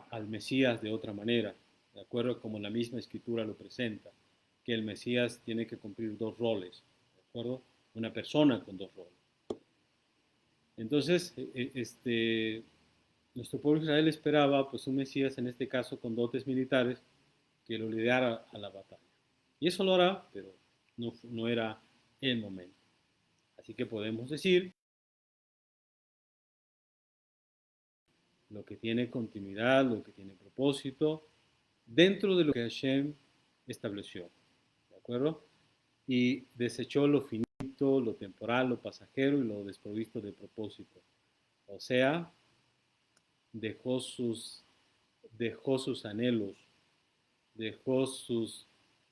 al Mesías de otra manera, de acuerdo como la misma escritura lo presenta, que el Mesías tiene que cumplir dos roles, ¿de acuerdo? Una persona con dos roles. Entonces, nuestro pueblo de Israel esperaba pues un Mesías, en este caso con dotes militares, que lo liderara a la batalla. Y eso lo hará, pero no era el momento. Así que podemos decir lo que tiene continuidad, lo que tiene propósito, dentro de lo que Hashem estableció. ¿De acuerdo? Y desechó lo finito, lo temporal, lo pasajero y lo desprovisto de propósito. O sea, dejó sus, dejó sus anhelos, dejó sus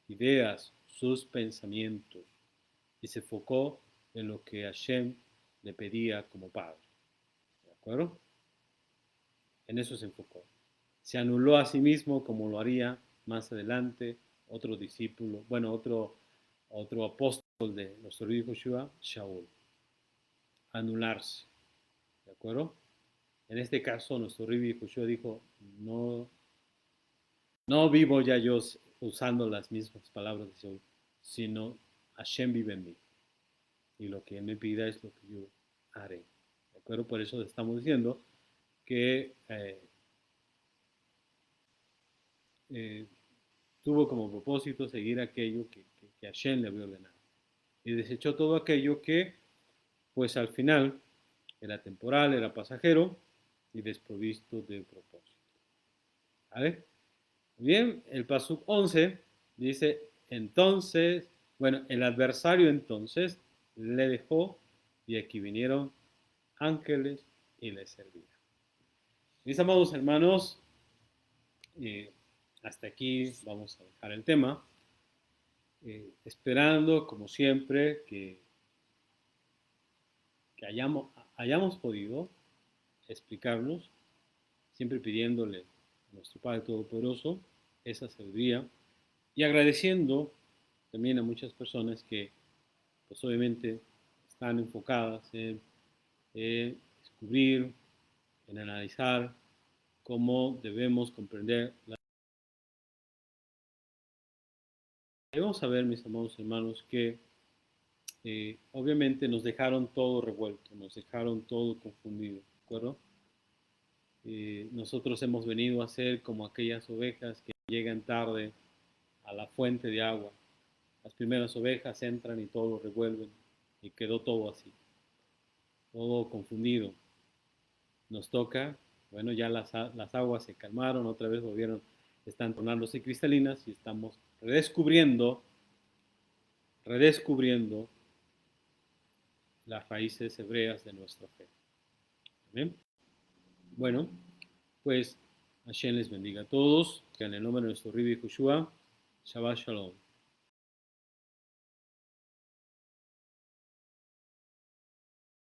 ideas, sus pensamientos y se enfocó en lo que Hashem le pedía como padre. ¿De acuerdo? En eso se enfocó. Se anuló a sí mismo como lo haría más adelante otro discípulo, bueno, otro apóstol de nuestro hijo Yeshua, Shaul. Anularse. ¿De acuerdo? En este caso, nuestro Rabbi Joshua dijo, no, no vivo ya yo usando las mismas palabras de Shaul, sino Hashem vive en mí. Y lo que él me pida es lo que yo haré. ¿De acuerdo? Por eso estamos diciendo que eh, tuvo como propósito seguir aquello que Hashem le había ordenado. Y desechó todo aquello que, pues al final, era temporal, era pasajero y desprovisto de propósito. ¿Vale? Bien, el pasuk 11 dice, entonces, bueno, el adversario entonces le dejó y aquí vinieron ángeles y le servían. Mis amados hermanos, eh, hasta aquí vamos a dejar el tema, esperando como siempre que hayamos podido explicarnos, siempre pidiéndole a nuestro Padre Todopoderoso esa sabiduría y agradeciendo también a muchas personas que pues obviamente están enfocadas en descubrir, en analizar cómo debemos comprender la... Debemos saber, mis amados hermanos, que obviamente nos dejaron todo revuelto, nos dejaron todo confundido, ¿de acuerdo? Nosotros hemos venido a ser como aquellas ovejas que llegan tarde a la fuente de agua. Las primeras ovejas entran y todo lo revuelven y quedó todo así, todo confundido. Nos toca, bueno, ya las aguas se calmaron, otra vez volvieron, están tornándose cristalinas y estamos redescubriendo las raíces hebreas de nuestra fe. ¿Bien? Bueno, pues Hashem les bendiga a todos, que en el nombre de nuestro Rabbi Joshua, Shabbat Shalom.